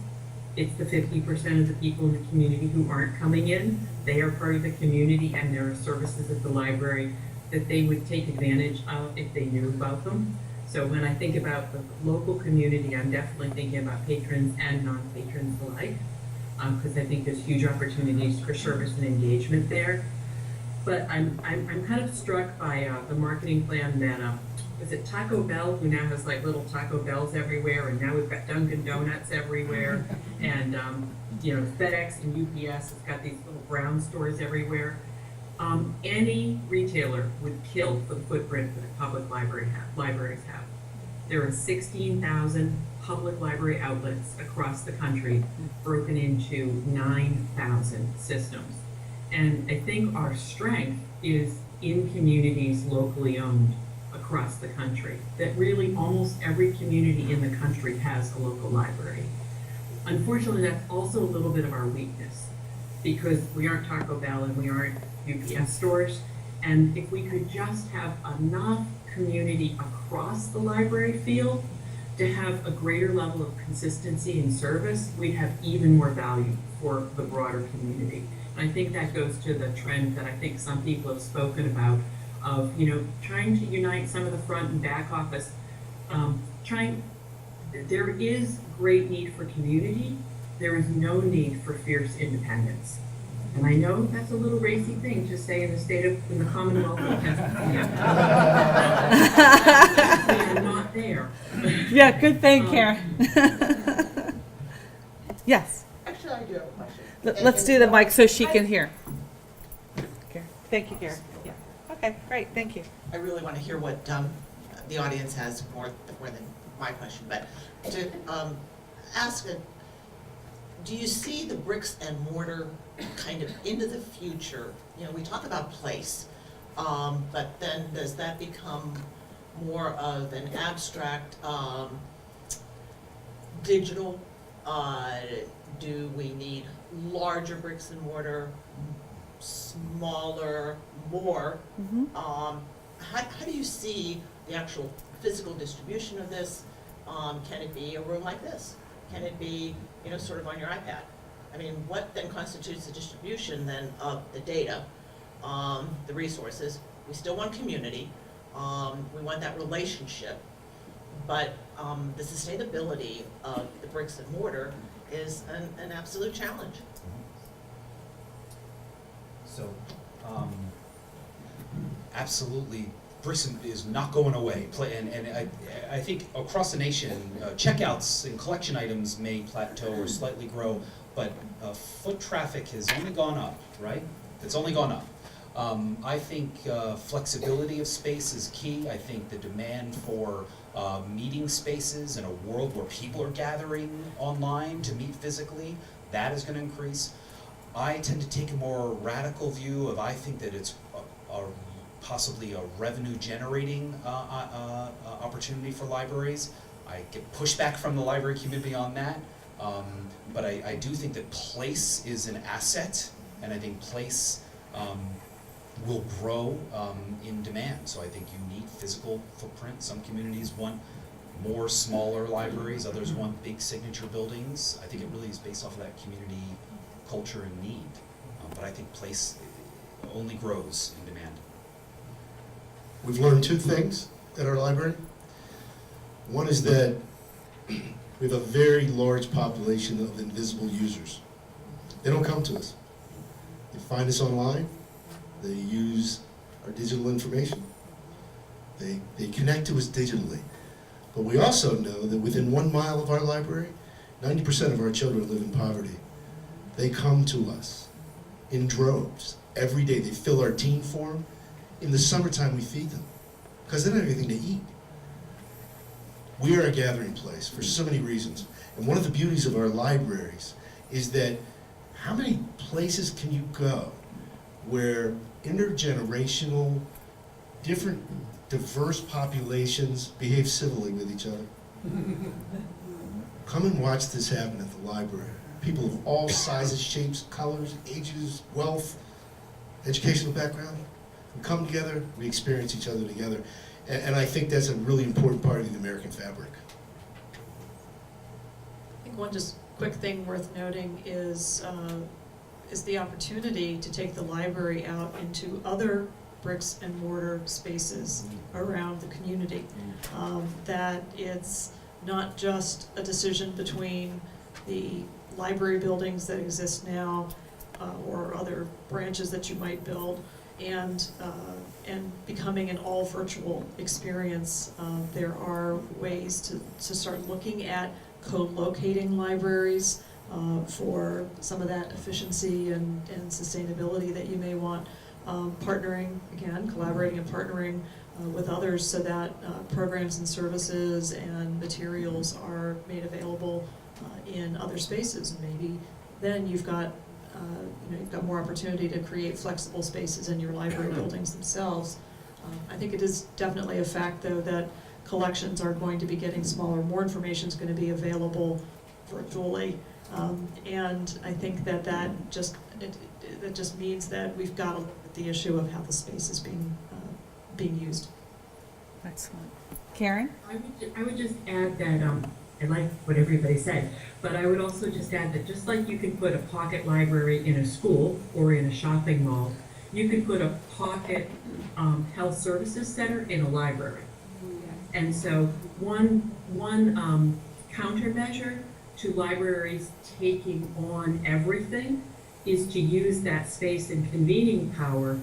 D: it's the 50% of the people in the community who aren't coming in. They are part of the community, and there are services at the library that they would take advantage of if they knew about them. So when I think about the local community, I'm definitely thinking about patrons and non-patrons alike, because I think there's huge opportunities for service and engagement there. But I'm kind of struck by the marketing plan that is it Taco Bell, who now has like little Taco Bells everywhere, and now we've got Dunkin' Donuts everywhere, and FedEx and UPS has got these little brown stores everywhere. Any retailer would kill for the footprint that public libraries have. There are 16,000 public library outlets across the country, broken into 9,000 systems. And I think our strength is in communities locally owned across the country, that really almost every community in the country has a local library. Unfortunately, that's also a little bit of our weakness, because we aren't Taco Bell and we aren't UPS stores. And if we could just have enough community across the library field to have a greater level of consistency in service, we'd have even more value for the broader community. And I think that goes to the trend that I think some people have spoken about of, trying to unite some of the front and back office. There is great need for community. There is no need for fierce independence. And I know that's a little racy thing to say in the Commonwealth of Pennsylvania. We are not there.
A: Yeah, good thing, Karen. Yes.
J: Actually, I do have a question.
A: Let's do the mic so she can hear. Karen. Thank you, Karen. Yeah. Okay, great. Thank you.
J: I really want to hear what the audience has more than my question, but to ask, do you see the bricks and mortar kind of into the future? We talk about place, but then does that become more of an abstract digital? Do we need larger bricks and mortar, smaller, more? How do you see the actual physical distribution of this? Can it be a room like this? Can it be, sort of on your iPad? I mean, what then constitutes the distribution then of the data, the resources? We still want community. We want that relationship, but the sustainability of the bricks and mortar is an absolute challenge.
E: So, absolutely, bricks is not going away. And I think across the nation, checkouts and collection items may plateau or slightly grow, but foot traffic has only gone up, right? It's only gone up. I think flexibility of space is key. I think the demand for meeting spaces in a world where people are gathering online to meet physically, that is going to increase. I tend to take a more radical view of, I think that it's possibly a revenue generating opportunity for libraries. I get pushback from the library community on that, but I do think that place is an asset, and I think place will grow in demand. So I think you need physical footprint. Some communities want more smaller libraries, others want big signature buildings. I think it really is based off of that community culture and need. But I think place only grows in demand.
F: We've learned two things at our library. One is that we have a very large population of invisible users. They don't come to us. They find us online. They use our digital information. They connect to us digitally. But we also know that within 1 mile of our library, 90% of our children live in poverty. They come to us in droves every day. They fill our teen form. In the summertime, we feed them because they don't have anything to eat. We are a gathering place for so many reasons. And one of the beauties of our libraries is that how many places can you go where intergenerational, different, diverse populations behave civilly with each other? Come and watch this happen at the library. People of all sizes, shapes, colors, ages, wealth, educational background, we come together, we experience each other together. And I think that's a really important part of the American fabric.
G: I think one just quick thing worth noting is the opportunity to take the library out into other bricks and mortar spaces around the community. That it's not just a decision between the library buildings that exist now or other branches that you might build and becoming an all virtual experience. There are ways to start looking at co-locating libraries for some of that efficiency and sustainability that you may want. Partnering, again, collaborating and partnering with others so that programs and services and materials are made available in other spaces. And maybe then you've got more opportunity to create flexible spaces in your library buildings themselves. I think it is definitely a fact, though, that collections are going to be getting smaller. More information is going to be available virtually, and I think that just means that we've got to look at the issue of how the space is being used.
A: Excellent. Karen?
D: I would just add that, I like what everybody said, but I would also just add that just like you can put a pocket library in a school or in a shopping mall, you could put a pocket health services center in a library. And so one countermeasure to libraries taking on everything is to use that space and convening power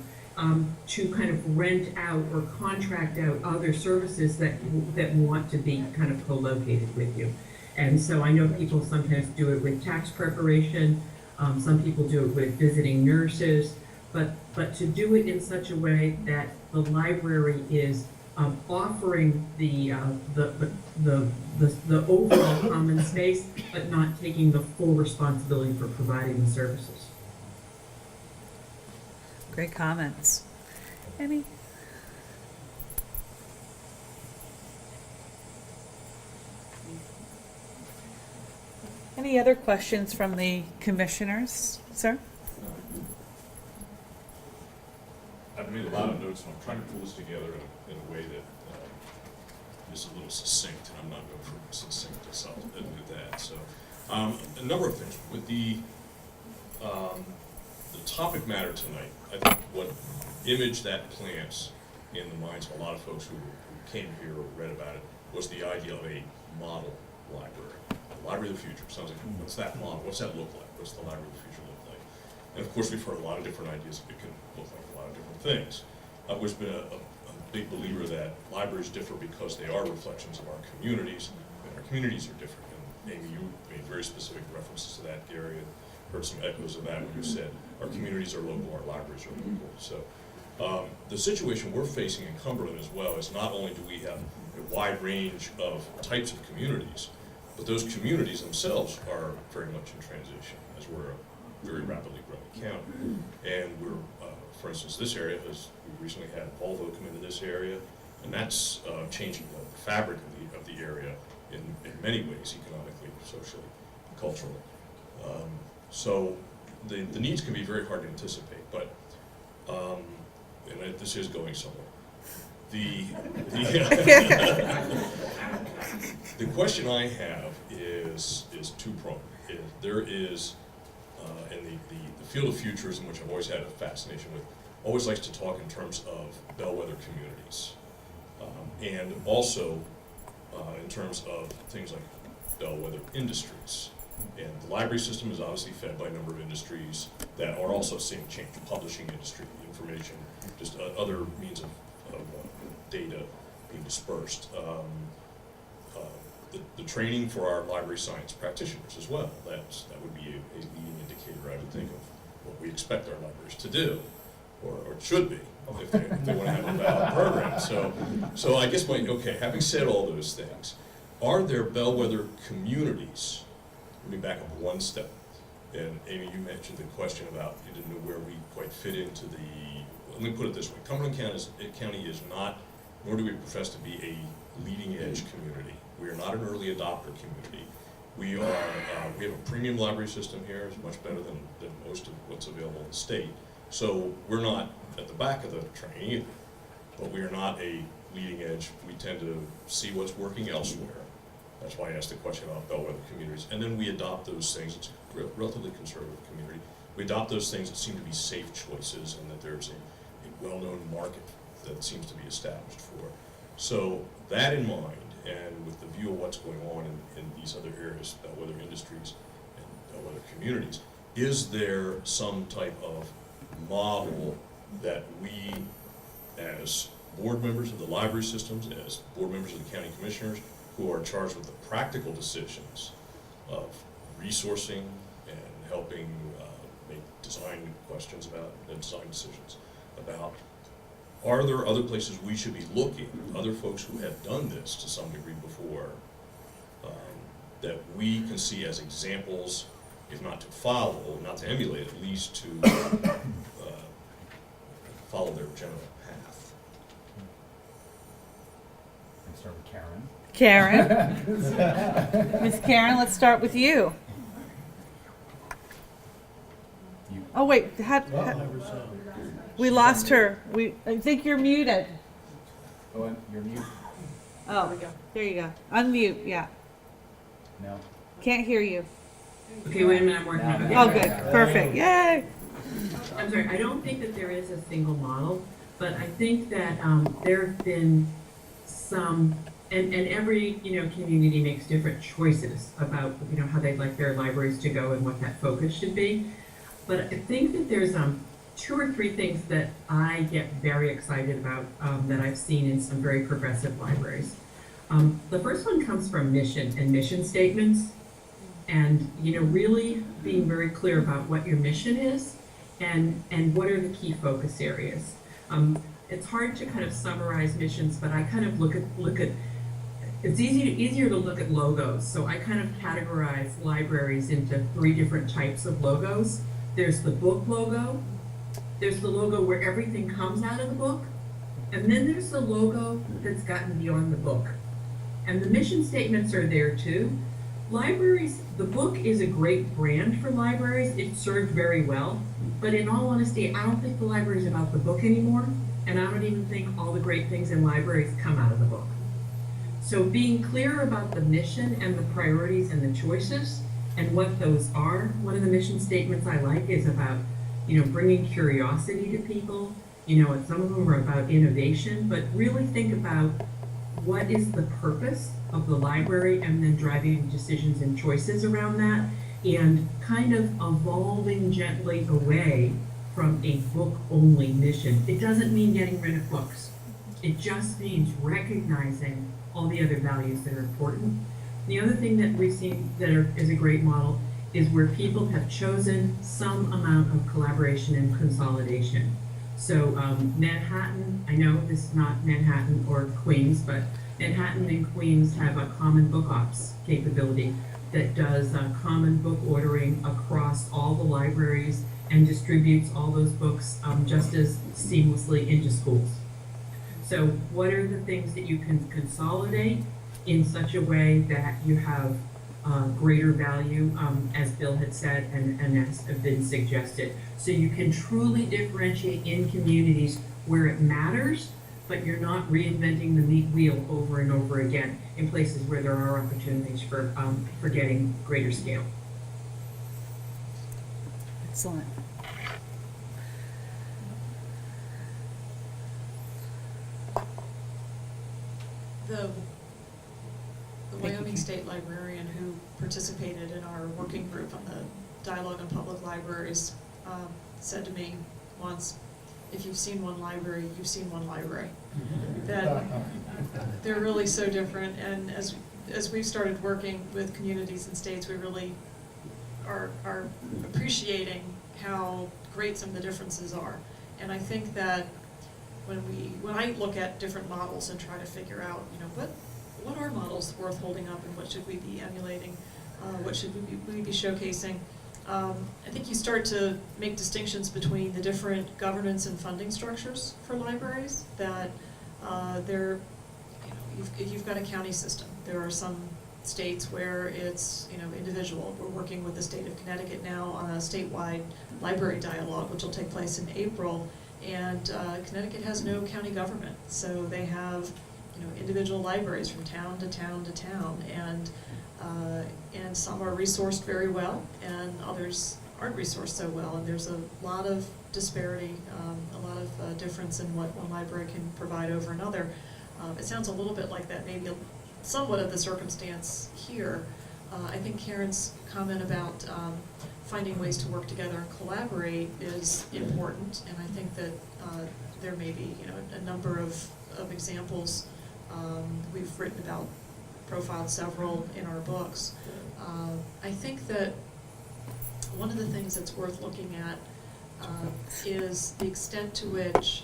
D: to kind of rent out or contract out other services that want to be kind of co-located with you. And so I know people sometimes do it with tax preparation, some people do it with visiting nurses, but to do it in such a way that the library is offering the overall common space, but not taking the full responsibility for providing the services.
A: Great comments. Amy? Any other questions from the commissioners, sir?
K: I've made a lot of notes, and I'm trying to pull this together in a way that is a little succinct, and I'm not going for succinct, so I'll admit that. So, a number of things. With the topic matter tonight, I think what image that plants in the minds of a lot of folks who came here or read about it was the idea of a model library. The library of the future. Sounds like, what's that model? What's that look like? What's the library of the future look like? And of course, we've heard a lot of different ideas. It can look like a lot of different things. We've been a big believer that libraries differ because they are reflections of our communities, and our communities are different. And Amy, you made very specific references to that. Gary, heard some echoes of that when you said our communities are local, our libraries are local. So the situation we're facing in Cumberland as well is not only do we have a wide range of types of communities, but those communities themselves are very much in transition as we're a very rapidly growing county. And we're, for instance, this area has, we recently had Volvo come into this area, and that's changing the fabric of the area in many ways, economically, socially, culturally. So the needs can be very hard to anticipate, but, and this is going somewhere. The question I have is two-pronged. There is, in the field of futurism, which I've always had a fascination with, always likes to talk in terms of bellwether communities. And also in terms of things like bellwether industries. And the library system is obviously fed by a number of industries that are also seeing change. Publishing industry, information, just other means of data being dispersed. The training for our library science practitioners as well. That would be a leading indicator, I would think, of what we expect our libraries to do, or should be, if they want to have a valid program. So I guess having said all those things, are there bellwether communities, let me back up one step, And Amy, you mentioned the question about you didn't know where we quite fit into the, let me put it this way, Cumberland County is not, nor do we profess to be a leading edge community. We are not an early adopter community. We have a premium library system here, it's much better than most of what's available in the state. So we're not at the back of the train either, but we are not a leading edge. We tend to see what's working elsewhere. That's why I asked the question about bellwether communities. And then we adopt those things, it's a relatively conservative community. We adopt those things that seem to be safe choices and that there's a well-known market that seems to be established for. So that in mind, and with the view of what's going on in these other areas, bellwether industries and bellwether communities, is there some type of model that we, as board members of the library systems, as board members of the county commissioners, who are charged with the practical decisions of resourcing and helping make design questions about, and design decisions about, are there other places we should be looking, other folks who have done this to some degree before, that we can see as examples, if not to follow, not to emulate, at least to follow their general path?
L: Let's start with Karen.
A: Karen. Miss Karen, let's start with you. Oh, wait, we lost her. I think you're muted.
L: Oh, and you're mute.
A: Oh, there you go. Unmute, yeah.
L: No.
A: Can't hear you.
D: Okay, wait a minute, I'm working on it.
A: Oh, good, perfect, yay.
D: I'm sorry, I don't think that there is a single model, but I think that there have been some, and every, community makes different choices about, how they'd like their libraries to go and what that focus should be. But I think that there's 2 or 3 things that I get very excited about that I've seen in some very progressive libraries. The first one comes from mission and mission statements, and really being very clear about what your mission is and what are the key focus areas. It's hard to kind of summarize missions, but I kind of look at it's easier to look at logos. So I kind of categorize libraries into 3 different types of logos. There's the book logo, there's the logo where everything comes out of the book, and then there's the logo that's gotten beyond the book. And the mission statements are there too. Libraries, the book is a great brand for libraries. It served very well. But in all honesty, I don't think the library is about the book anymore. And I don't even think all the great things in libraries come out of the book. So being clear about the mission and the priorities and the choices and what those are. One of the mission statements I like is about, bringing curiosity to people. And some of them are about innovation, but really think about what is the purpose of the library and then driving decisions and choices around that, and kind of evolving gently away from a book-only mission. It doesn't mean getting rid of books. It just means recognizing all the other values that are important. The other thing that we've seen that is a great model is where people have chosen some amount of collaboration and consolidation. So Manhattan, I know this is not Manhattan or Queens, but Manhattan and Queens have a common book ops capability that does common book ordering across all the libraries and distributes all those books just as seamlessly into schools. So what are the things that you can consolidate in such a way that you have greater value, as Bill had said and as have been suggested. So you can truly differentiate in communities where it matters, but you're not reinventing the meat wheel over and over again in places where there are opportunities for getting greater scale.
A: Excellent.
G: The Wyoming State Librarian who participated in our working group on the Dialogue on Public Libraries said to me once, if you've seen one library, you've seen one library. That they're really so different, and as we've started working with communities and states, we really are appreciating how great some of the differences are. And I think that when I look at different models and try to figure out, what are models worth holding up and what should we be emulating, what should we be showcasing, I think you start to make distinctions between the different governance and funding structures for libraries, that they're, you've got a county system. There are some states where it's, individual. We're working with the state of Connecticut now on a statewide library dialogue, which will take place in April. And Connecticut has no county government, so they have, individual libraries from town to town to town, and some are resourced very well, and others aren't resourced so well. And there's a lot of disparity, a lot of difference in what one library can provide over another. It sounds a little bit like that, maybe somewhat of the circumstance here. I think Karen's comment about finding ways to work together and collaborate is important, and I think that there may be, a number of examples. We've written about, profiled several in our books. I think that one of the things that's worth looking at is the extent to which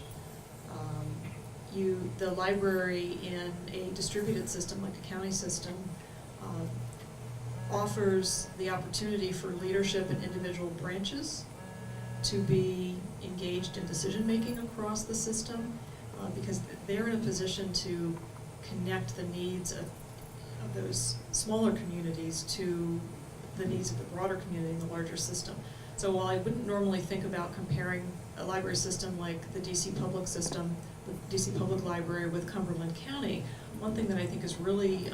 G: the library in a distributed system like a county system offers the opportunity for leadership in individual branches to be engaged in decision-making across the system, because they're in a position to connect the needs of those smaller communities to the needs of the broader community in the larger system. So while I wouldn't normally think about comparing a library system like the DC Public system, the DC Public Library with Cumberland County, one thing that I think is really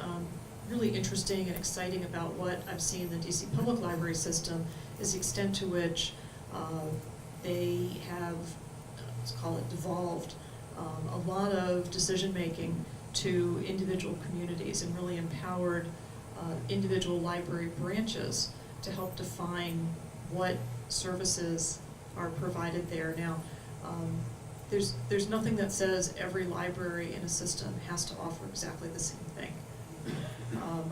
G: really interesting and exciting about what I've seen in the DC Public Library system is the extent to which they have, let's call it, devolved a lot of decision-making to individual communities and really empowered individual library branches to help define what services are provided there. Now, there's nothing that says every library in a system has to offer exactly the same thing.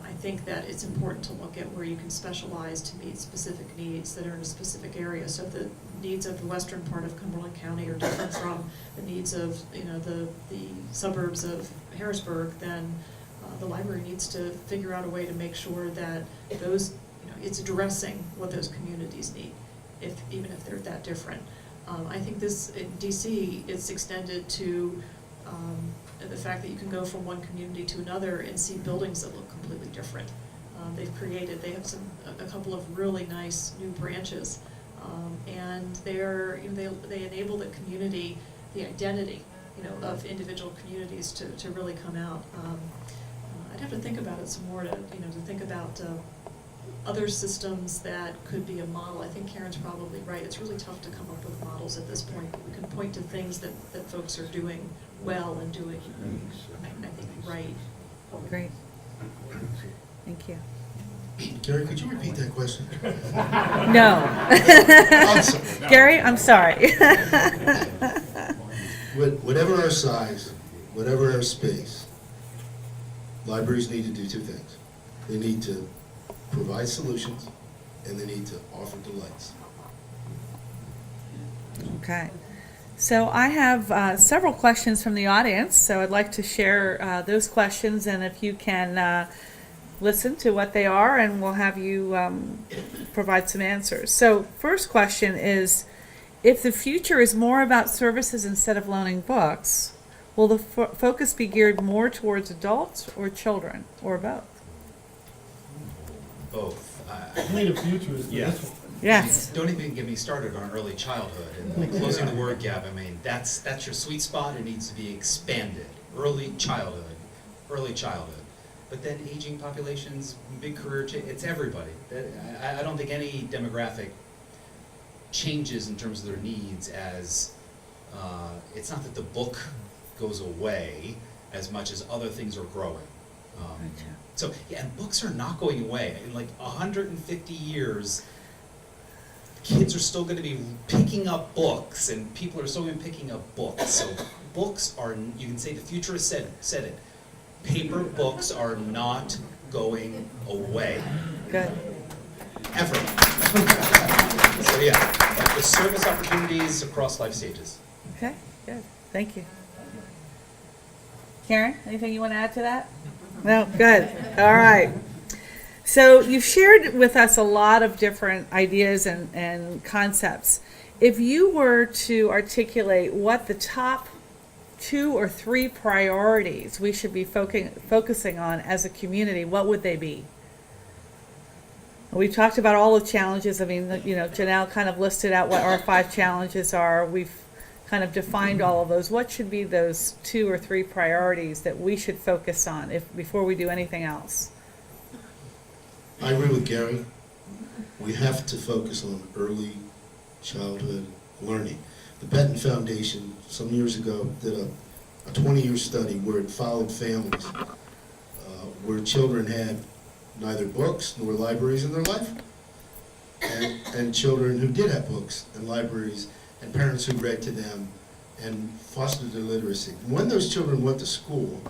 G: I think that it's important to look at where you can specialize to meet specific needs that are in a specific area. So if the needs of the western part of Cumberland County are different from the needs of the suburbs of Harrisburg, then the library needs to figure out a way to make sure that those, it's addressing what those communities need, even if they're that different. I think this, in DC, it's extended to the fact that you can go from one community to another and see buildings that look completely different. They have a couple of really nice new branches, and they enable the community, the identity, of individual communities to really come out. I'd have to think about it some more to think about other systems that could be a model. I think Karen's probably right. It's really tough to come up with models at this point. We can point to things that folks are doing well and doing, I think, right.
H: Great. Thank you.
F: Gary, could you repeat that question?
H: No.
F: I'm sorry.
H: Gary, I'm sorry.
F: Whatever our size, whatever our space, libraries need to do two things. They need to provide solutions, and they need to offer delights.
A: Okay. So I have several questions from the audience, so I'd like to share those questions, and if you can listen to what they are, and we'll have you provide some answers. So first question is, if the future is more about services instead of loaning books, will the focus be geared more towards adults or children, or both?
E: Both.
C: I mean, the future is
E: Yeah.
A: Yes.
E: Don't even get me started on early childhood and like closing the word gap. I mean, that's your sweet spot. It needs to be expanded. Early childhood. But then aging populations, big career change. It's everybody. I don't think any demographic changes in terms of their needs as it's not that the book goes away as much as other things are growing. So yeah, and books are not going away. In like 150 years, kids are still going to be picking up books, and people are still going to be picking up books. So books are, you can say the future has said it. Paper books are not going away.
A: Good.
E: Ever. So yeah, the service opportunities across life stages.
A: Okay, good. Thank you. Karen, anything you want to add to that? No, good. All right. So you've shared with us a lot of different ideas and concepts. If you were to articulate what the top 2 or 3 priorities we should be focusing on as a community, what would they be? We've talked about all the challenges. I mean, Janelle kind of listed out what our 5 challenges are. We've kind of defined all of those. What should be those 2 or 3 priorities that we should focus on before we do anything else?
F: I agree with Gary. We have to focus on early childhood learning. The Benton Foundation some years ago did a 20-year study where it followed families where children had neither books nor libraries in their life, and children who did have books and libraries and parents who read to them and fostered their literacy. When those children went to school,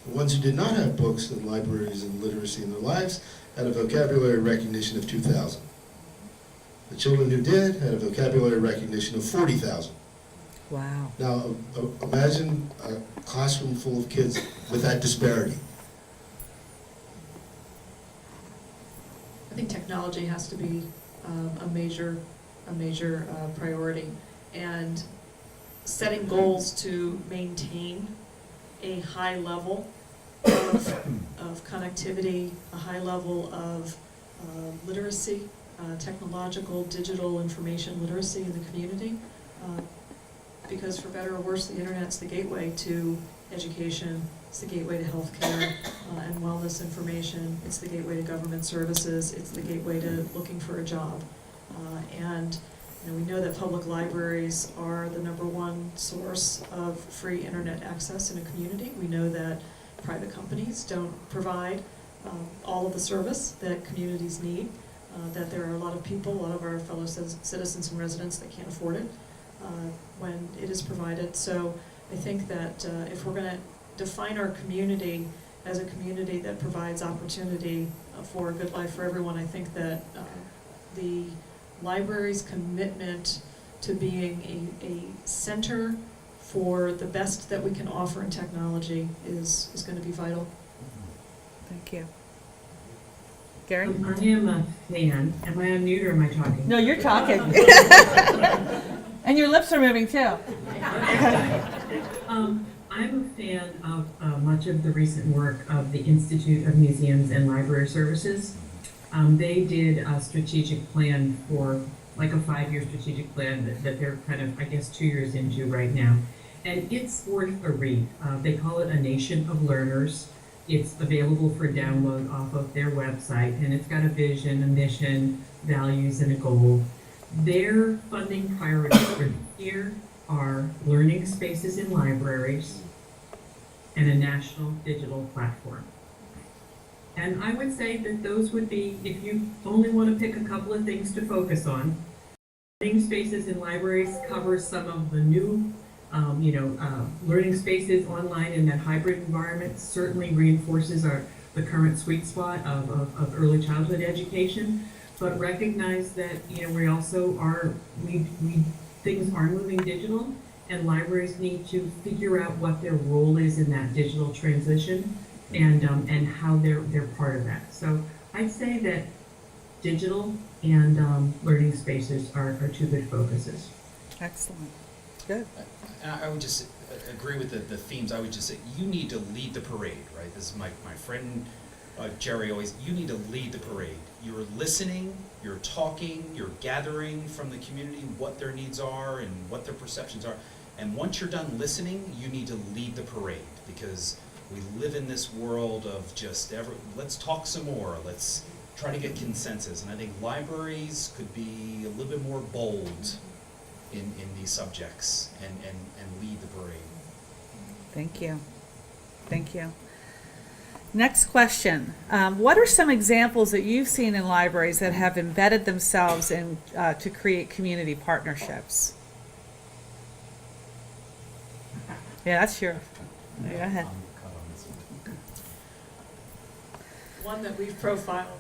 F: the ones who did not have books and libraries and literacy in their lives had a vocabulary recognition of 2,000. The children who did had a vocabulary recognition of 40,000.
A: Wow.
F: Now, imagine a classroom full of kids with that disparity.
G: I think technology has to be a major priority, and setting goals to maintain a high level of connectivity, a high level of literacy, technological, digital information literacy in the community, because for better or worse, the internet's the gateway to education, it's the gateway to healthcare and wellness information, it's the gateway to government services, it's the gateway to looking for a job. And we know that public libraries are the #1 source of free internet access in a community. We know that private companies don't provide all of the service that communities need, that there are a lot of people, a lot of our fellow citizens and residents that can't afford it when it is provided. So I think that if we're going to define our community as a community that provides opportunity for a good life for everyone, I think that the library's commitment to being a center for the best that we can offer in technology is going to be vital.
A: Thank you. Gary?
D: I am a fan. Am I on mute or am I talking?
A: No, you're talking. And your lips are moving too.
D: I'm a fan of much of the recent work of the Institute of Museums and Library Services. They did a strategic plan for, like a 5-year strategic plan that they're kind of, I guess, 2 years into right now. And it's worth a read. They call it A Nation of Learners. It's available for download off of their website, and it's got a vision, a mission, values, and a goal. Their funding priorities for the year are learning spaces in libraries and a national digital platform. And I would say that those would be, if you only want to pick a couple of things to focus on, learning spaces in libraries covers some of the new learning spaces online in that hybrid environment, certainly reinforces the current sweet spot of early childhood education, but recognize that we also things are moving digital, and libraries need to figure out what their role is in that digital transition and how they're part of that. So I'd say that digital and learning spaces are 2 good focuses.
A: Excellent. Good.
E: I would just agree with the themes. I would just say you need to lead the parade, right? This is my friend Jerry always, you need to lead the parade. You're listening, you're talking, you're gathering from the community what their needs are and what their perceptions are. And once you're done listening, you need to lead the parade, because we live in this world of just let's talk some more, let's try to get consensus. And I think libraries could be a little bit more bold in these subjects and lead the parade.
A: Thank you. Thank you. Next question. What are some examples that you've seen in libraries that have embedded themselves in to create community partnerships? Yeah, that's your. Go ahead.
G: One that we've profiled.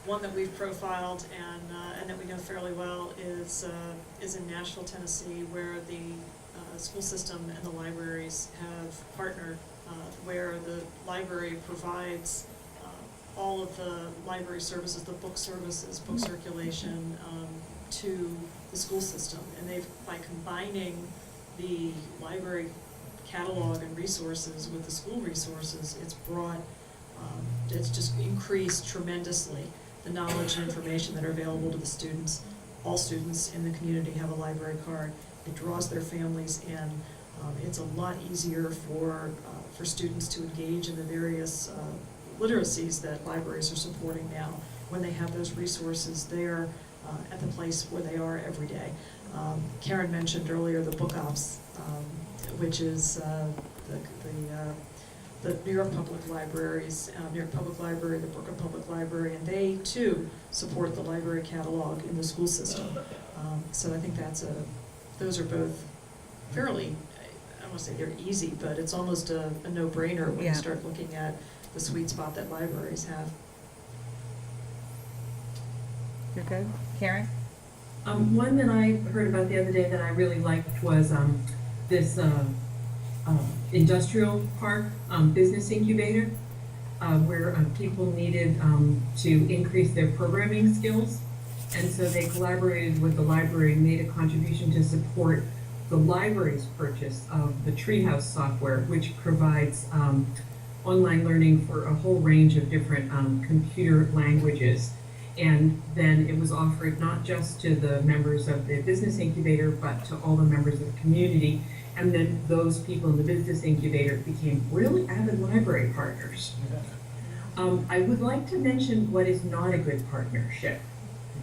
G: One that we've profiled and that we know fairly well is in Nashville, Tennessee, where the school system and the libraries have partnered, where the library provides all of the library services, the book services, book circulation, to the school system. And they've, by combining the library catalog and resources with the school resources, it's just increased tremendously the knowledge and information that are available to the students. All students in the community have a library card. It draws their families in. It's a lot easier for students to engage in the various literacies that libraries are supporting now when they have those resources there at the place where they are every day. Karen mentioned earlier the Book Ops, which is the New York Public Libraries, New York Public Library, the Brooklyn Public Library, and they too support the library catalog in the school system. So I think those are both fairly, I don't want to say they're easy, but it's almost a no-brainer when
H: Yeah.
G: you start looking at the sweet spot that libraries have.
H: You're good? Karen?
D: One that I heard about the other day that I really liked was this industrial park business incubator, where people needed to increase their programming skills. And so they collaborated with the library and made a contribution to support the library's purchase of the Treehouse software, which provides online learning for a whole range of different computer languages. And then it was offered not just to the members of the business incubator, but to all the members of the community. And then those people in the business incubator became really avid library partners. I would like to mention what is not a good partnership.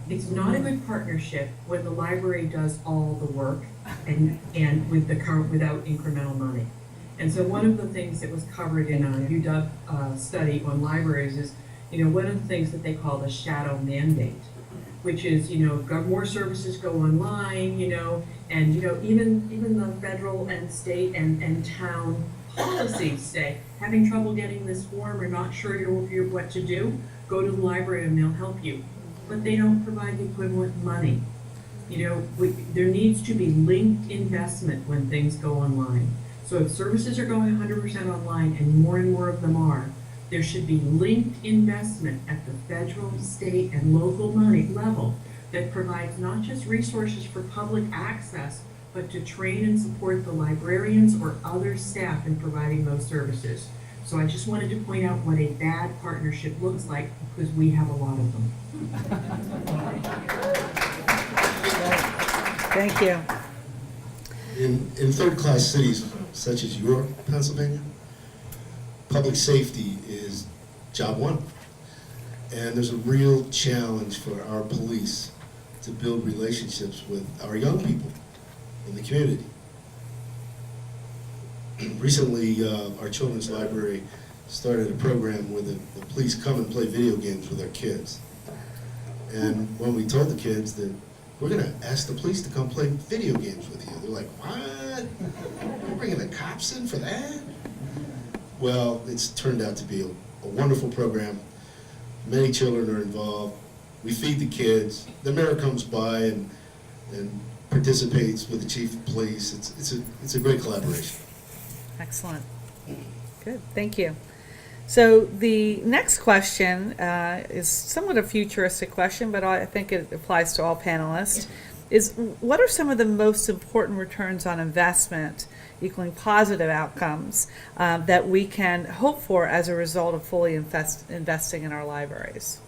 D: It's not a good partnership when the library does all the work and with the current, without incremental money. And so one of the things that was covered in a UW study on libraries is, one of the things that they call the shadow mandate, which is, more services go online, and, even the federal and state and town policies say, having trouble getting this form or not sure what to do, go to the library and they'll help you. But they don't provide the equivalent money. There needs to be linked investment when things go online. So if services are going 100% online, and more of them are, there should be linked investment at the federal, state, and local money level that provides not just resources for public access, but to train and support the librarians or other staff in providing those services. So I just wanted to point out what a bad partnership looks like, because we have a lot of them.
H: Thank you.
F: In third-class cities such as York, Pennsylvania, public safety is job one. And there's a real challenge for our police to build relationships with our young people in the community. Recently, our children's library started a program where the police come and play video games with our kids. And when we told the kids that we're going to ask the police to come play video games with you, they're like, what? We're bringing the cops in for that? Well, it's turned out to be a wonderful program. Many children are involved. We feed the kids. The mayor comes by and participates with the chief of police. It's a great collaboration.
H: Excellent. Good, thank you. So the next question is somewhat a futuristic question, but I think it applies to all panelists, is what are some of the most important returns on investment equaling positive outcomes that we can hope for as a result of fully investing in our libraries?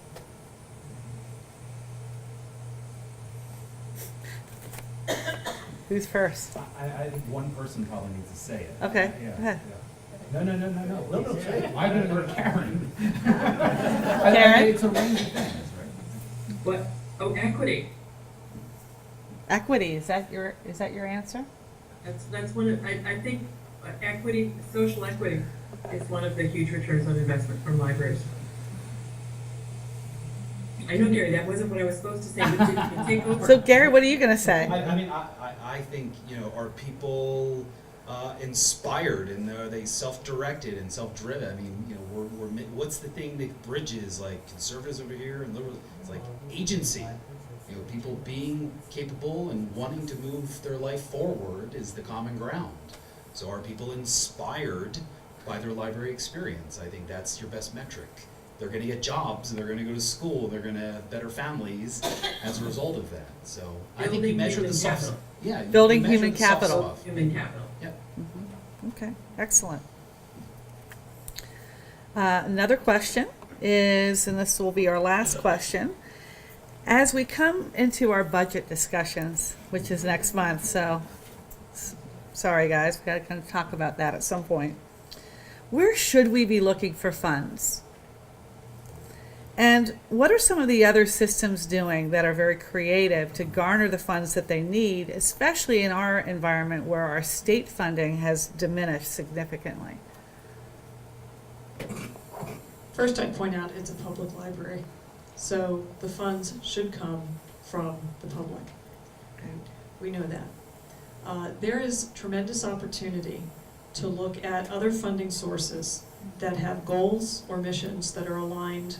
H: Who's first?
L: I think one person probably needs to say it.
H: Okay,
L: Yeah,
H: go ahead.
L: yeah. No, say it. Why didn't we Karen?
H: Karen?
L: It's a range of things, right?
D: What? Oh, equity.
H: Equity, is that your answer?
D: That's one of, I think equity, social equity is one of the huge returns on investment from libraries. I know, Gary, that wasn't what I was supposed to say, but you can take over.
H: So Gary, what are you going to say?
E: I think, are people inspired, and are they self-directed and self-driven? I mean, what's the thing that bridges, like, conservatives over here and liberals? It's like agency. People being capable and wanting to move their life forward is the common ground. So are people inspired by their library experience? I think that's your best metric. they're gonna get jobs, they're gonna go to school, they're gonna have better families as a result of that. So I think you
D: Building
E: measure the
D: human
E: soft,
D: capital.
E: yeah. you
H: Building
E: measure
H: human
E: the soft
H: capital.
E: stuff.
D: Human capital.
E: Yep.
H: Okay, excellent. Another question is, and this will be our last question, as we come into our budget discussions, which is next month, so sorry guys, we've got to kind of talk about that at some point. Where should we be looking for funds? And what are some of the other systems doing that are very creative to garner the funds that they need, especially in our environment where our state funding has diminished significantly?
G: First, I'd point out it's a public library, so the funds should come from the public. We know that. There is tremendous opportunity to look at other funding sources that have goals or missions that are aligned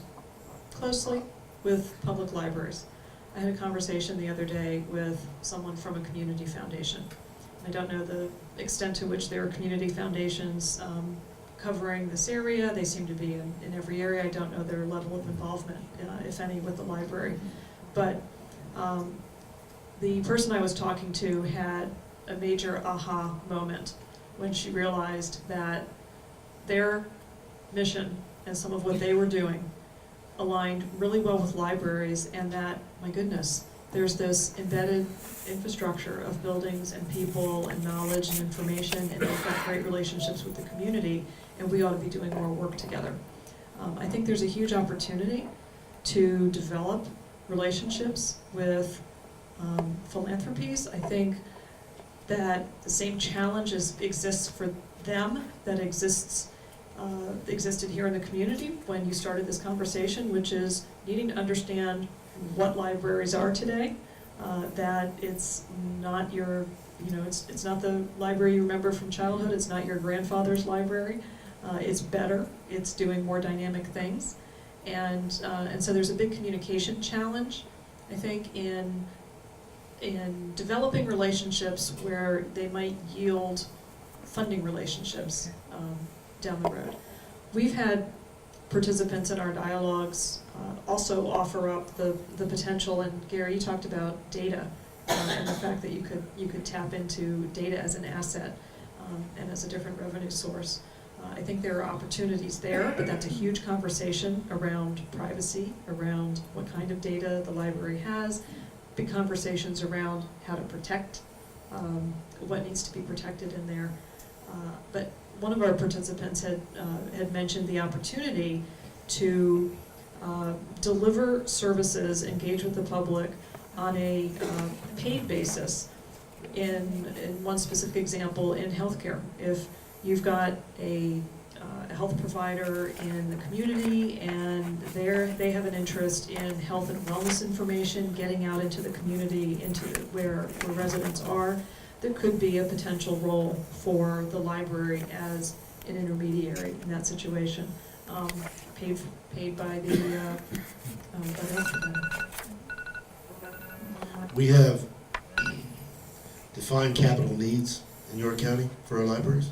G: closely with public libraries. I had a conversation the other day with someone from a community foundation. I don't know the extent to which there are community foundations covering this area. They seem to be in every area. I don't know their level of involvement, if any, with the library. But the person I was talking to had a major aha moment when she realized that their mission and some of what they were doing aligned really well with libraries, and that, my goodness, there's this embedded infrastructure of buildings and people and knowledge and information, and they've got great relationships with the community, and we ought to be doing more work together. I think there's a huge opportunity to develop relationships with philanthropies. I think that the same challenge exists for them that existed here in the community when you started this conversation, which is needing to understand what libraries are today, that it's not your, it's not the library you remember from childhood, it's not your grandfather's library, it's better, it's doing more dynamic things, and so there's a big communication challenge, I think, in developing relationships where they might yield funding relationships down the road. We've had participants in our dialogues also offer up the potential, and Gary, you talked about data and the fact that you could tap into data as an asset and as a different revenue source. I think there are opportunities there, but that's a huge conversation around privacy, around what kind of data the library has, big conversations around how to protect what needs to be protected in there. But one of our participants had mentioned the opportunity to deliver services, engage with the public on a paid basis. In one specific example, in healthcare, if you've got a health provider in the community and they have an interest in health and wellness information getting out into the community, into where residents are, there could be a potential role for the library as an intermediary in that situation, paid by the health provider.
F: We have defined capital needs in York County for our libraries.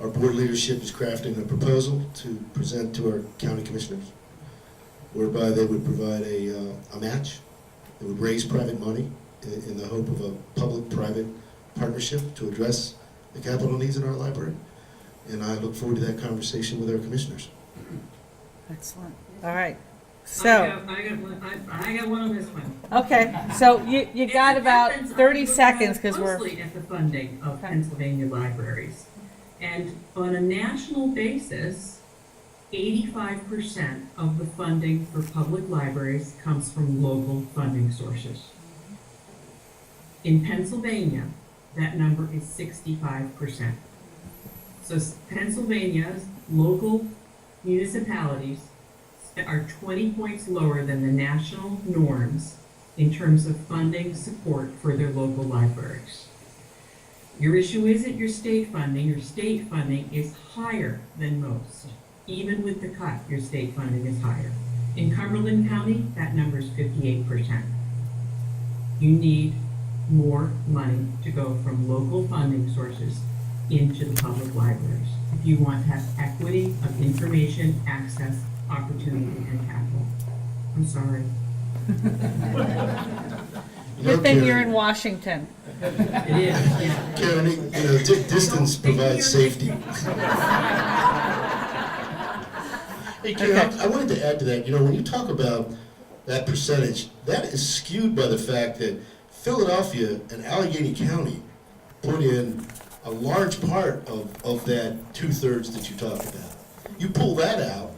F: Our board leadership is crafting a proposal to present to our county commissioners, whereby they would provide a match. They would raise private money in the hope of a public-private partnership to address the capital needs in our library. And I look forward to that conversation with our commissioners.
H: Excellent. All right. So,
D: I got one on this one.
H: okay, so you got about
D: It happens-
H: 30
D: I'm looking
H: seconds because we're,
D: closely at the funding of
H: Okay.
D: Pennsylvania libraries. And on a national basis, 85% of the funding for public libraries comes from local funding sources. In Pennsylvania, that number is 65%. So Pennsylvania's local municipalities are 20 points lower than the national norms in terms of funding support for their local libraries. Your issue isn't your state funding. Your state funding is higher than most. Even with the cut, your state funding is higher. In Cumberland County, that number is 58%. You need more money to go from local funding sources into the public libraries if you want to have equity of information access opportunity and capital. I'm sorry.
H: Good thing you're in Washington.
D: It is, yeah.
F: Karen, distance provides safety. Hey, Karen, I wanted to add to that, when you talk about that percentage, that is skewed by the fact that Philadelphia and Allegheny County put in a large part of that 2/3 that you talked about. You pull that out,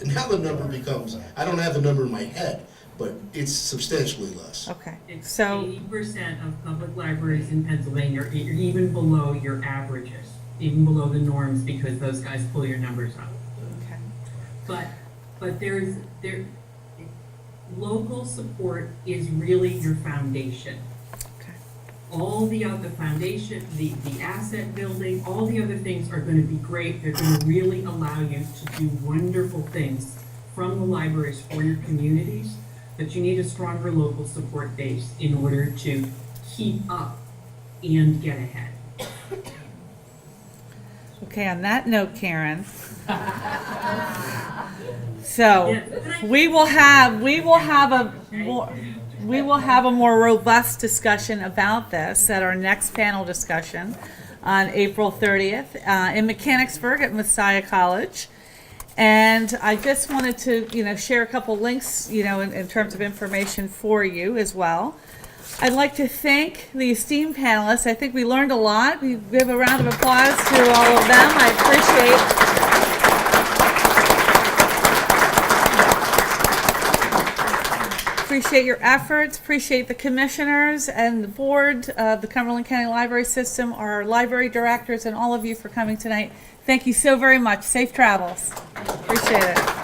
F: and now the number becomes, I don't have the number in my head, but it's substantially less.
H: Okay,
D: It's
H: so,
D: 80% of public libraries in Pennsylvania are even below your averages, even below the norms, because those guys pull your numbers up.
H: okay.
D: But local support is really your foundation.
H: Okay.
D: All the other foundation, the asset building, all the other things are gonna be great. They're gonna really allow you to do wonderful things from the libraries for your communities. But you need a stronger local support base in order to keep up and get ahead.
H: Okay, on that note, Karen. So, we will have a more robust discussion about this at our next panel discussion on April 30th in Mechanicsburg at Messiah College. And I just wanted to, share a couple links, in terms of information for you as well. I'd like to thank the esteemed panelists. I think we learned a lot. We give a round of applause to all of them. I appreciate your efforts, appreciate the commissioners and the board of the Cumberland County Library System, our library directors, and all of you for coming tonight. Thank you so very much. Safe travels. Appreciate it.